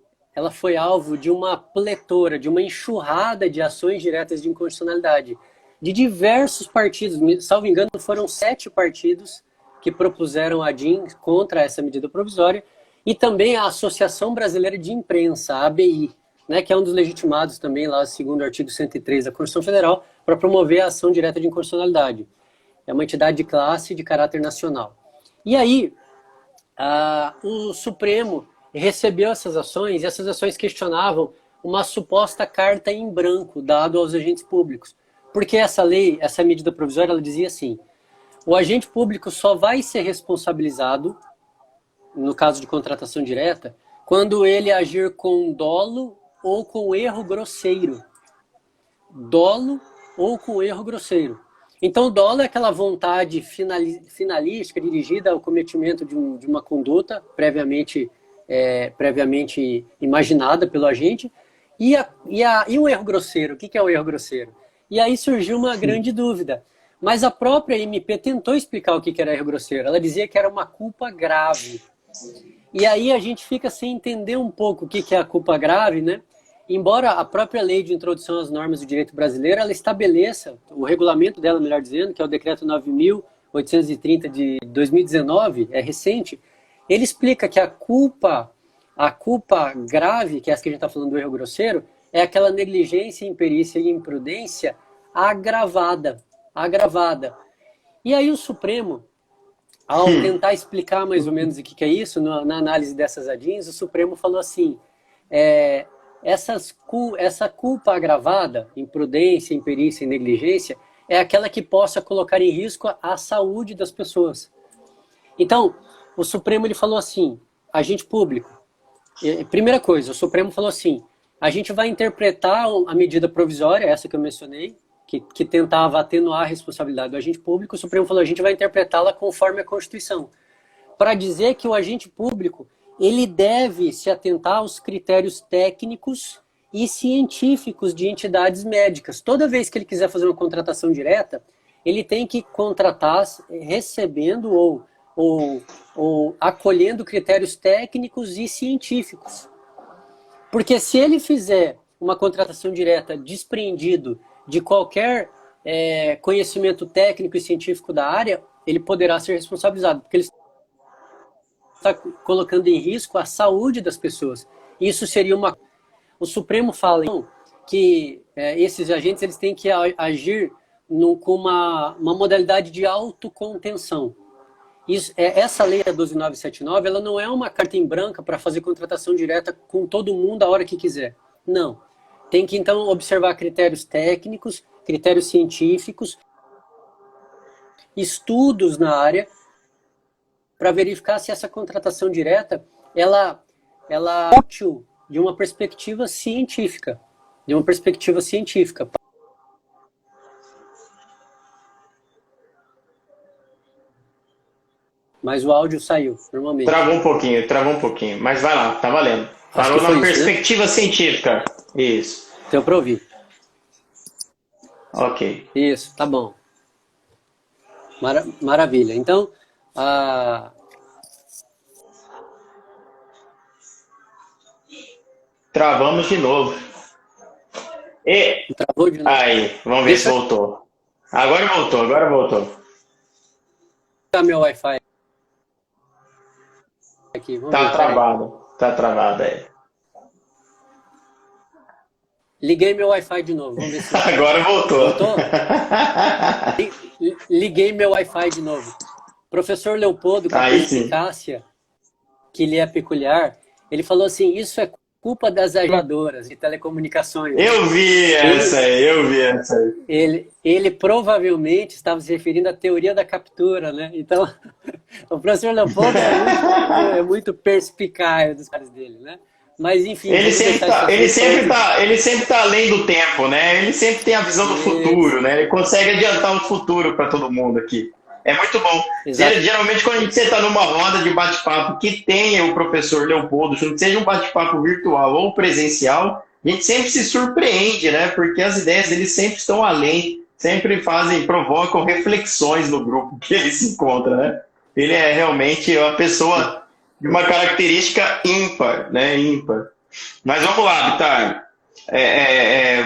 de uma pletora, de uma enxurrada de ações diretas de inconstitucionalidade de diversos partidos. Salvo engano, foram 7 partidos que propuseram a DIN contra essa medida provisória, e também a Associação Brasileira de Imprensa, a ABI, né, que é um dos legitimados também, lá segundo o artigo 103 da Constituição Federal, para promover a ação direta de inconstitucionalidade. É uma entidade de classe de caráter nacional. E aí, o Supremo recebeu essas ações, e essas ações questionavam uma suposta carta em branco dado aos agentes públicos. Porque essa lei, essa medida provisória, ela dizia assim: o agente público só vai ser responsabilizado, no caso de contratação direta, quando ele agir com dolo ou com erro grosseiro. Dolo ou com erro grosseiro. Então, o dolo é aquela vontade finalística dirigida ao cometimento de uma conduta previamente imaginada pelo agente. E o erro grosseiro? O que é o erro grosseiro? E aí surgiu uma grande dúvida. Mas a própria MP tentou explicar o que era erro grosseiro. Ela dizia que era uma culpa grave. E aí a gente fica sem entender um pouco o que é a culpa grave, né? Embora a própria lei de introdução às normas do direito brasileiro, ela estabeleça, o regulamento dela, melhor dizendo, que é o decreto 9.830 de 2019, é recente, ele explica que a culpa grave, que é essa que a gente está falando do erro grosseiro, é aquela negligência, imperícia e imprudência agravada. E aí o Supremo, ao tentar explicar mais ou menos o que é isso, na análise dessas ADINs, o Supremo falou assim, essa culpa agravada, imprudência, imperícia e negligência, é aquela que possa colocar em risco a saúde das pessoas. Então, o Supremo ele falou assim, agente público, primeira coisa, o Supremo falou assim, a gente vai interpretar a medida provisória, essa que eu mencionei, que tentava atenuar a responsabilidade do agente público, o Supremo falou, a gente vai interpretá-la conforme a Constituição, para dizer que o agente público ele deve se atentar aos critérios técnicos e científicos de entidades médicas. Toda vez que ele quiser fazer uma contratação direta, ele tem que contratar recebendo ou acolhendo critérios técnicos e científicos. Porque se ele fizer uma contratação direta despreendido de qualquer conhecimento técnico e científico da área, ele poderá ser responsabilizado, porque ele está colocando em risco a saúde das pessoas. Isso seria uma... O Supremo fala então, que esses agentes eles têm que agir com uma modalidade de autocontenção. Essa lei, a 12.979, ela não é uma carta em branco para fazer contratação direta com todo mundo a hora que quiser. Não. Tem que, então, observar critérios técnicos, critérios científicos, estudos na área, para verificar se essa contratação direta ela é útil de uma perspectiva científica. Mas o áudio saiu, normalmente. Travou um pouquinho, mas vai lá, tá valendo. Falou na perspectiva científica. Isso. Deu para ouvir. Ok. Isso, tá bom. Maravilha. Então, travamos de novo. Travou de novo. Aí, vamos ver se voltou. Agora voltou. Tá meu Wi-Fi aqui. Tá travado aí. Liguei meu Wi-Fi de novo. Vamos ver se... Agora voltou. Voltou? Liguei meu Wi-Fi de novo. Professor Leopoldo, com a perspicácia que lhe é peculiar, ele falou assim, isso é culpa das agregadoras de telecomunicações. Eu vi essa aí. Ele provavelmente estava se referindo à teoria da captura, né? Então, o professor Leopoldo é muito perspicaz dos caras dele, né? Mas, enfim... Ele sempre tá além do tempo, né? Ele sempre tem a visão do futuro, né? Ele consegue adiantar o futuro para todo mundo aqui. É muito bom. Geralmente, quando a gente senta numa roda de bate-papo que tenha o professor Leopoldo junto, seja um bate-papo virtual ou presencial, a gente sempre se surpreende, né? Porque as ideias dele sempre estão além, sempre provocam reflexões no grupo que ele se encontra, né? Ele é realmente uma pessoa de uma característica ímpar, né? Ímpar. Mas vamos lá, Vitar.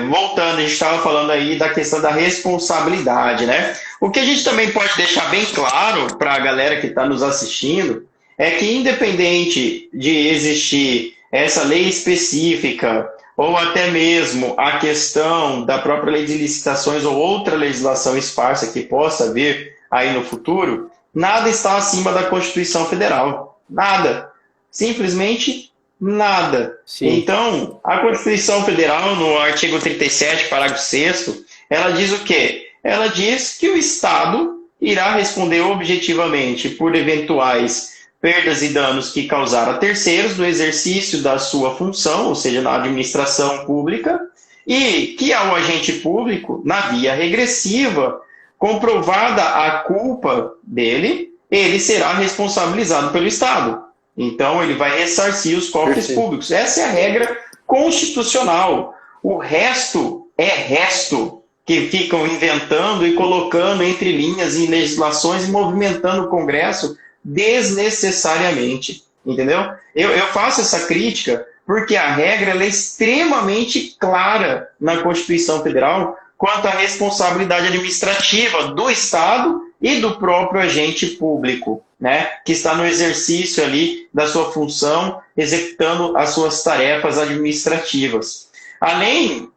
Voltando, a gente estava falando aí da questão da responsabilidade, né? O que a gente também pode deixar bem claro para a galera que está nos assistindo é que, independente de existir essa lei específica ou até mesmo a questão da própria lei de licitações ou outra legislação esparsa que possa vir aí no futuro, nada está acima da Constituição Federal. Nada. Simplesmente nada. Sim. Então, a Constituição Federal, no artigo 37, parágrafo 6º, ela diz o quê? Ela diz que o Estado irá responder objetivamente por eventuais perdas e danos que causar a terceiros no exercício da sua função, ou seja, na administração pública, e que ao agente público, na via regressiva, comprovada a culpa dele, ele será responsabilizado pelo Estado. Então, ele vai ressarcir os cofres públicos. Essa é a regra constitucional. O resto é resto, que ficam inventando e colocando entre linhas em legislações e movimentando o Congresso desnecessariamente. Entendeu? Eu faço essa crítica porque a regra ela é extremamente clara na Constituição Federal quanto à responsabilidade administrativa do Estado e do próprio agente público, né, que está no exercício ali da sua função, executando as suas tarefas administrativas. Além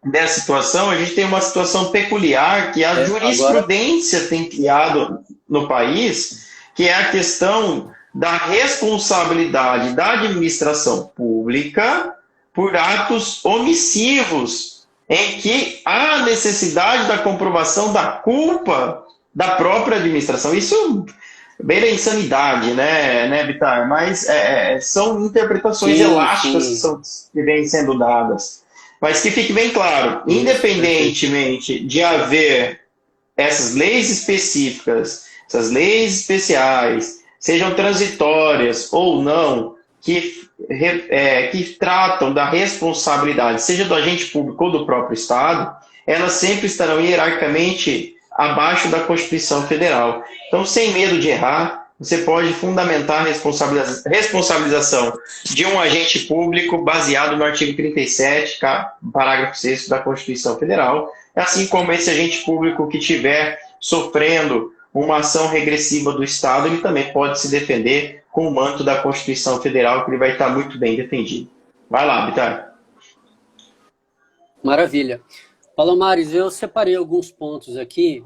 dessa situação, a gente tem uma situação peculiar que a jurisprudência tem criado no país, que é a questão da responsabilidade da administração pública por atos omissivos, em que há necessidade da comprovação da culpa da própria administração. Isso beira a insanidade, né, Bitar? Mas são interpretações elásticas que vêm sendo dadas. Mas que fique bem claro, independentemente de haver essas leis específicas, essas leis especiais, sejam transitórias ou não, que tratam da responsabilidade, seja do agente público ou do próprio Estado, elas sempre estarão hierarquicamente abaixo da Constituição Federal. Então, sem medo de errar, você pode fundamentar a responsabilização de um agente público baseado no artigo 37, parágrafo 6º da Constituição Federal, assim como esse agente público que estiver sofrendo uma ação regressiva do Estado, ele também pode se defender com o manto da Constituição Federal, que ele vai estar muito bem defendido. Vai lá, Bitar. Maravilha. Palomares, eu separei alguns pontos aqui,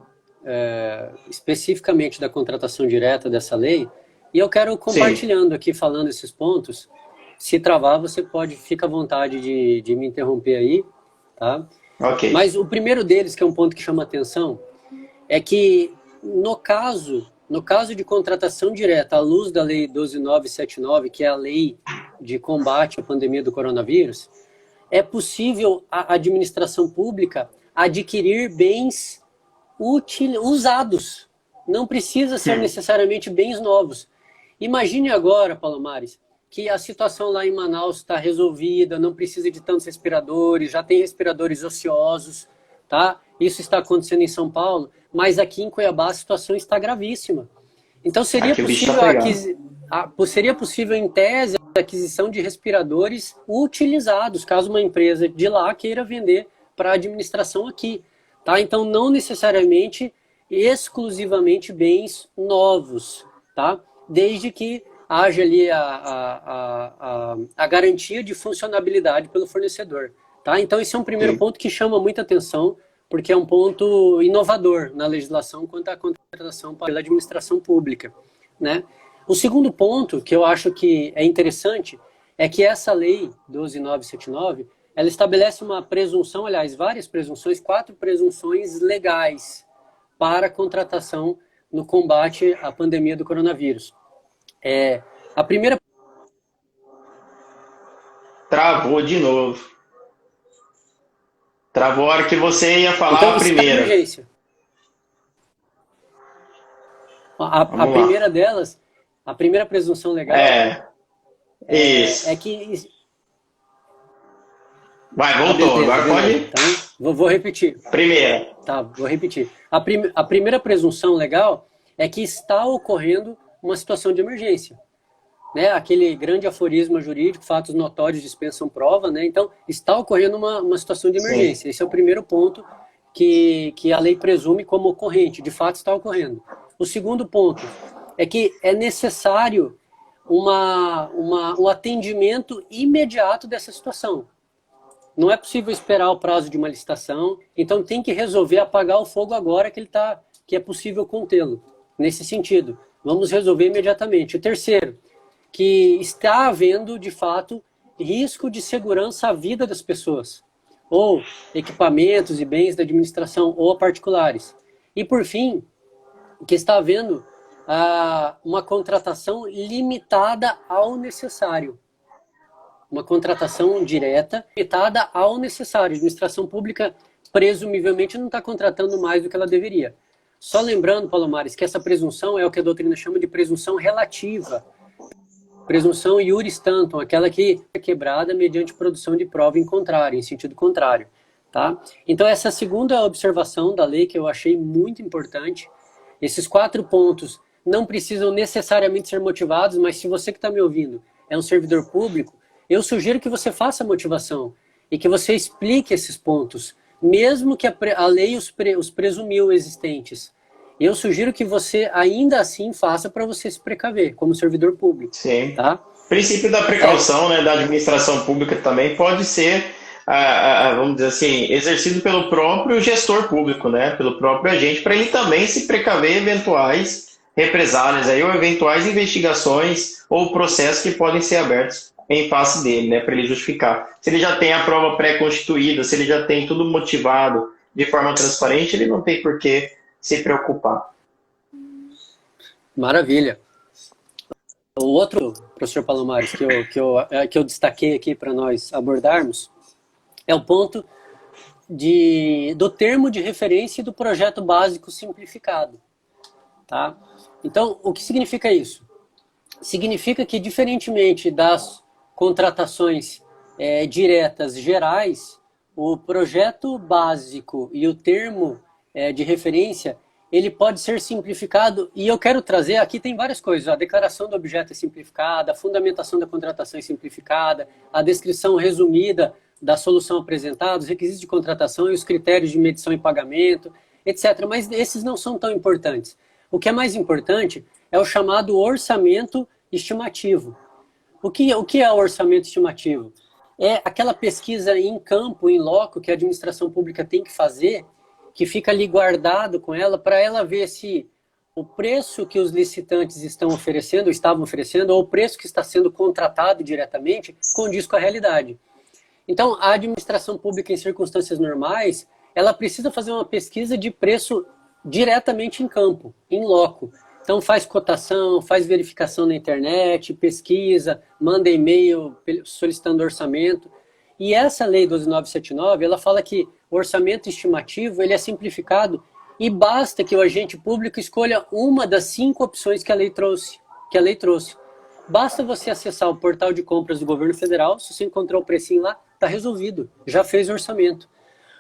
especificamente da contratação direta dessa lei, e eu quero compartilhando aqui, falando esses pontos. Se travar, você fica à vontade de me interromper aí, tá? Ok. Mas o primeiro deles, que é um ponto que chama atenção, é que no caso de contratação direta à luz da Lei 12.979, que é a lei de combate à pandemia do coronavírus, é possível a administração pública adquirir bens usados. Não precisa ser necessariamente bens novos. Imagine agora, Palomares, que a situação lá em Manaus está resolvida, não precisa de tantos respiradores, já tem respiradores ociosos, tá? Isso acontecendo em São Paulo, mas aqui em Cuiabá a situação está gravíssima. Então seria possível, em tese, a aquisição de respiradores utilizados, caso uma empresa de lá queira vender para a administração aqui. Tá? Então, não necessariamente, exclusivamente bens novos, tá? Desde que haja ali a garantia de funcionabilidade pelo fornecedor. Tá? Então, esse é um primeiro ponto que chama muita atenção, porque é um ponto inovador na legislação quanto à contratação pela administração pública, né? O segundo ponto, que eu acho que é interessante, é que essa lei 12.979, ela estabelece uma presunção, aliás, várias presunções, 4 presunções legais para a contratação no combate à pandemia do coronavírus. A primeira... Travou de novo. Travou a hora que você ia falar então, a primeira. Emergência. A primeira delas, a primeira presunção legal isso. É que... Vai, voltou. Beleza, agora pode ir. Então, vou repetir. Primeira. Tá, vou repetir. A primeira presunção legal é que está ocorrendo uma situação de emergência. Né? Aquele grande aforismo jurídico, fatos notórios dispensam prova, né? Então, está ocorrendo uma situação de emergência. Sim. Esse é o primeiro ponto que a lei presume como ocorrente. De fato, está ocorrendo. O segundo ponto é que é necessário um atendimento imediato dessa situação. Não é possível esperar o prazo de uma licitação, então tem que resolver apagar o fogo agora que é possível contê-lo. Nesse sentido, vamos resolver imediatamente. O terceiro, que está havendo, de fato, risco de segurança à vida das pessoas, ou equipamentos e bens da administração, ou particulares. E, por fim, que está havendo uma contratação limitada ao necessário. Uma contratação direta, limitada ao necessário. A administração pública, presumivelmente, não está contratando mais do que ela deveria. Só lembrando, Palomares, que essa presunção é o que a doutrina chama de presunção relativa. Presunção iuris tantum, aquela que é quebrada mediante produção de prova em contrário, em sentido contrário. Tá? Então, essa segunda observação da lei que eu achei muito importante, esses 4 pontos não precisam necessariamente ser motivados, mas se você que está me ouvindo é um servidor público, eu sugiro que você faça a motivação e que você explique esses pontos, mesmo que a lei os presumiu existentes. Eu sugiro que você ainda assim faça para você se precaver, como servidor público. Sim. Tá? O princípio da precaução, né, da administração pública também pode ser, vamos dizer assim, exercido pelo próprio gestor público, né, pelo próprio agente, para ele também se precaver eventuais represálias, aí, ou eventuais investigações ou processos que podem ser abertos em face dele, né, para ele justificar. Se ele já tem a prova pré-constituída, se ele já tem tudo motivado de forma transparente, ele não tem por que se preocupar. Maravilha. O outro, professor Palomares, que eu destaquei aqui para nós abordarmos é o ponto do termo de referência e do projeto básico simplificado. Tá? Então, o que significa isso? Significa que, diferentemente das contratações diretas gerais, o projeto básico e o termo de referência, ele pode ser simplificado, e eu quero trazer, aqui tem várias coisas, a declaração do objeto é simplificada, a fundamentação da contratação é simplificada, a descrição resumida da solução apresentada, os requisitos de contratação e os critérios de medição e pagamento, etc. Mas esses não são tão importantes. O que é mais importante é o chamado orçamento estimativo. O que é o orçamento estimativo? É aquela pesquisa em campo, em loco, que a administração pública tem que fazer, que fica ali guardado com ela, para ela ver se o preço que os licitantes estão oferecendo, ou estavam oferecendo, ou o preço que está sendo contratado diretamente, condiz com a realidade. Então, a administração pública, em circunstâncias normais, ela precisa fazer uma pesquisa de preço diretamente em campo, em loco. Então, faz cotação, faz verificação na internet, pesquisa, manda e-mail solicitando orçamento. E essa lei 12979, ela fala que o orçamento estimativo ele é simplificado e basta que o agente público escolha uma das 5 opções que a lei trouxe. Basta você acessar o portal de compras do governo federal, se você encontrou o precinho lá, está resolvido, já fez o orçamento.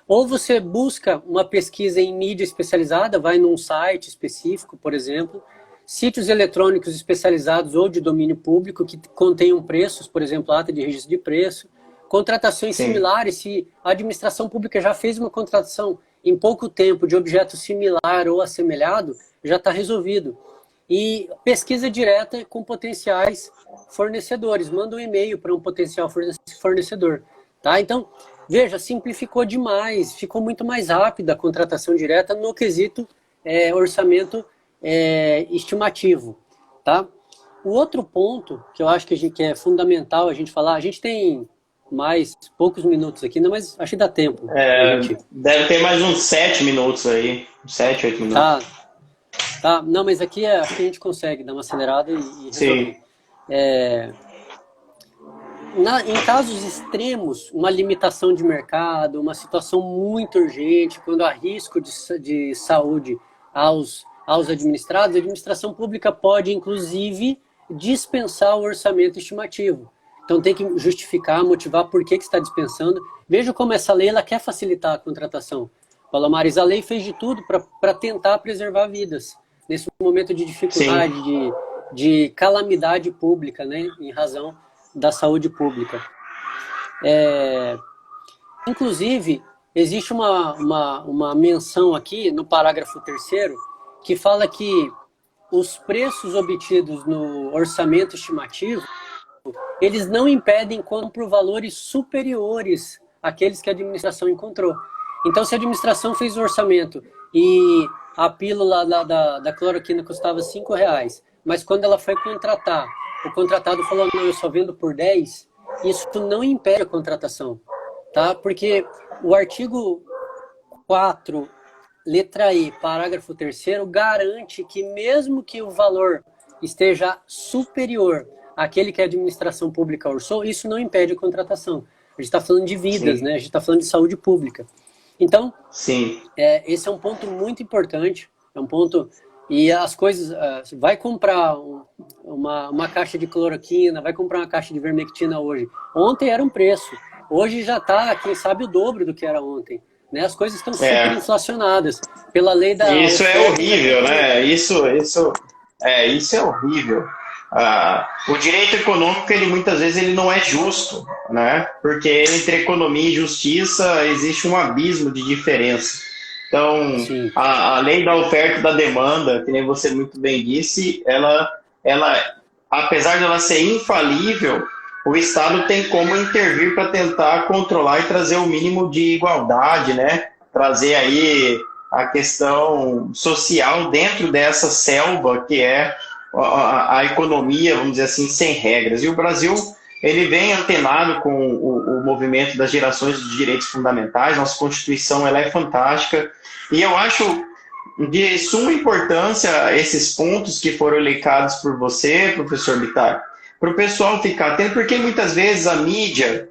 Ou você busca uma pesquisa em mídia especializada, vai num site específico, por exemplo, sítios eletrônicos especializados ou de domínio público que contenham preços, por exemplo, ata de registro de preço, contratações similares, se a administração pública já fez uma contratação em pouco tempo de objeto similar ou assemelhado, já está resolvido. E pesquisa direta com potenciais fornecedores, manda um e-mail para um potencial fornecedor. Tá? Então, veja, simplificou demais, ficou muito mais rápida a contratação direta no quesito orçamento estimativo. Tá? O outro ponto que eu acho que é fundamental a gente falar, a gente tem mais poucos minutos aqui, não, mas acho que dá tempo. Deve ter mais uns 7 minutos aí, 7, 8 minutos. Tá. Não, mas aqui acho que a gente consegue dar uma acelerada e resolver. Em casos extremos, uma limitação de mercado, uma situação muito urgente, quando há risco de saúde aos administrados, a administração pública pode, inclusive, dispensar o orçamento estimativo. Então tem que justificar, motivar por que está dispensando. Veja como essa lei ela quer facilitar a contratação. Palomares, a lei fez de tudo para tentar preservar vidas. Nesse momento de dificuldade, de calamidade pública, né, em razão da saúde pública. Inclusive, existe uma menção aqui no parágrafo 3º que fala que os preços obtidos no orçamento estimativo eles não impedem compra valores superiores àqueles que a administração encontrou. Então, se a administração fez o orçamento e a pílula da cloroquina custava R$5, mas quando ela foi contratar, o contratado falou, não, eu só vendo por 10, isso não impede a contratação, tá? Porque o artigo 4, letra E, parágrafo 3º, garante que mesmo que o valor esteja superior àquele que a administração pública orçou, isso não impede a contratação. A gente está falando de vidas, né? A gente está falando de saúde pública. Então, esse é um ponto muito importante. É um ponto... E as coisas... vai comprar uma caixa de cloroquina, vai comprar uma caixa de vermectina hoje. Ontem era um preço. Hoje já está, quem sabe, o dobro do que era ontem. Né? As coisas estão super inflacionadas. Pela lei da Isso é oferta, horrível, né? Isso é horrível. O direito econômico, ele muitas vezes ele não é justo, né? Porque entre economia e justiça existe um abismo de diferença. Então, Sim. a lei da oferta e da demanda, que nem você muito bem disse, ela, apesar de ela ser infalível, o Estado tem como intervir para tentar controlar e trazer o mínimo de igualdade, né? Trazer aí a questão social dentro dessa selva que é a economia, vamos dizer assim, sem regras. E o Brasil, ele vem antenado com o movimento das gerações de direitos fundamentais. Nossa Constituição, ela é fantástica. E eu acho de suma importância esses pontos que foram elencados por você, professor Bittar, para o pessoal ficar atento, porque muitas vezes a mídia,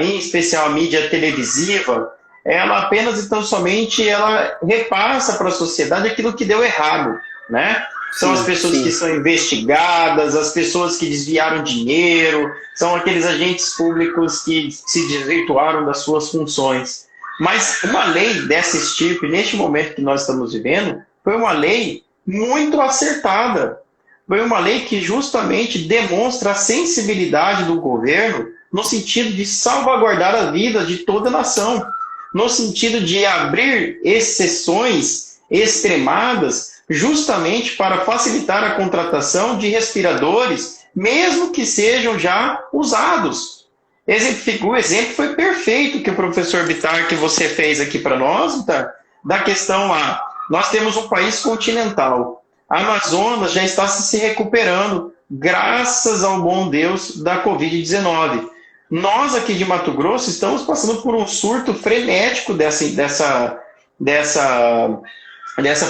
em especial a mídia televisiva, ela apenas e tão somente ela repassa para a sociedade aquilo que deu errado, né? São as pessoas que são investigadas, as pessoas que desviaram dinheiro, são aqueles agentes públicos que se desvirtuaram das suas funções. Mas uma lei dessa estirpe, neste momento que nós estamos vivendo, foi uma lei muito acertada. Foi uma lei que justamente demonstra a sensibilidade do governo no sentido de salvaguardar a vida de toda a nação, no sentido de abrir exceções extremadas justamente para facilitar a contratação de respiradores, mesmo que sejam já usados. O exemplo foi perfeito que o professor Bittar, que você fez aqui para nós, Bittar, da questão lá. Nós temos um país continental. A Amazonas já está se recuperando, graças ao bom Deus da Covid-19. Nós aqui de Mato Grosso estamos passando por um surto frenético dessa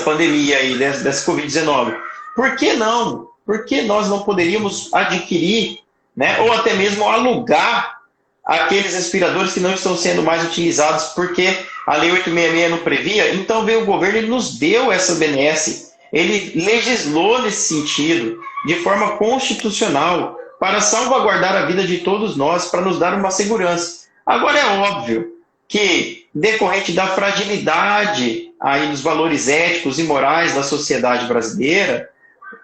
pandemia aí, dessa Covid-19. Por que não? Por que nós não poderíamos adquirir, né, ou até mesmo alugar aqueles respiradores que não estão sendo mais utilizados porque a Lei 866 não previa? Então veio o governo e nos deu essa benesse. Ele legislou nesse sentido, de forma constitucional, para salvaguardar a vida de todos nós, para nos dar uma segurança. Agora é óbvio que, decorrente da fragilidade aí dos valores éticos e morais da sociedade brasileira,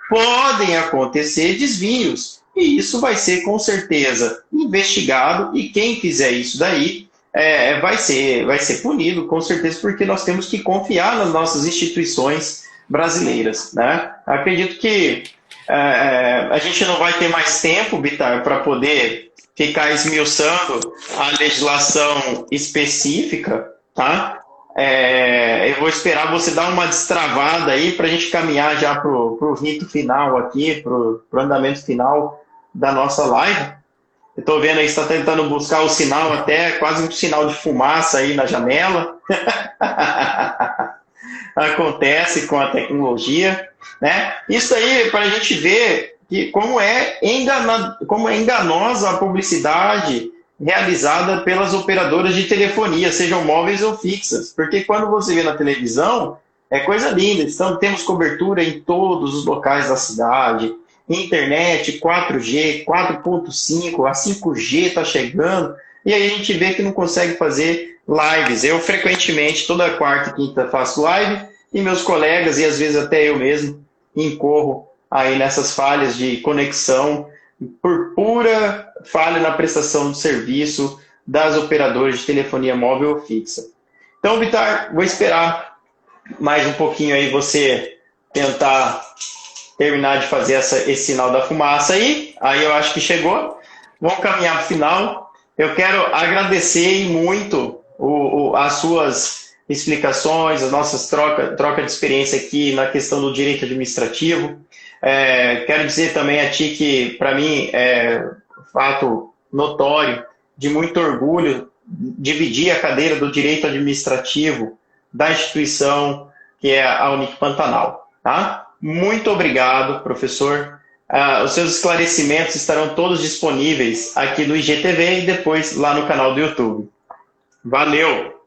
podem acontecer desvios. E isso vai ser, com certeza, investigado, e quem fizer isso daí vai ser punido, com certeza, porque nós temos que confiar nas nossas instituições brasileiras, né? Acredito que a gente não vai ter mais tempo, Bittar, para poder ficar esmiuçando a legislação específica, tá? Eu vou esperar você dar uma destravada aí para a gente caminhar já para o rito final aqui, para o andamento final da nossa live. Eu estou vendo aí que está tentando buscar o sinal, até quase um sinal de fumaça aí na janela. Acontece com a tecnologia, né? Isso aí para a gente ver que como é enganosa a publicidade realizada pelas operadoras de telefonia, sejam móveis ou fixas, porque quando você vê na televisão, é coisa linda, temos cobertura em todos os locais da cidade, internet, 4G, 4.5, a 5G está chegando, e aí a gente vê que não consegue fazer lives. Eu frequentemente, toda quarta e quinta, faço live, e meus colegas, e às vezes até eu mesmo, incorro aí nessas falhas de conexão, por pura falha na prestação de serviço das operadoras de telefonia móvel ou fixa. Então, Bittar, vou esperar mais um pouquinho aí você tentar terminar de fazer esse sinal da fumaça aí eu acho que chegou. Vamos caminhar para o final. Eu quero agradecer muito as suas explicações, as nossas troca de experiência aqui na questão do direito administrativo. Quero dizer também a ti que, para mim, é fato notório, de muito orgulho, dividir a cadeira do direito administrativo da instituição que é a Unic Pantanal. Tá? Muito obrigado, professor. Os seus esclarecimentos estarão todos disponíveis aqui no IGTV e depois lá no canal do YouTube. Valeu!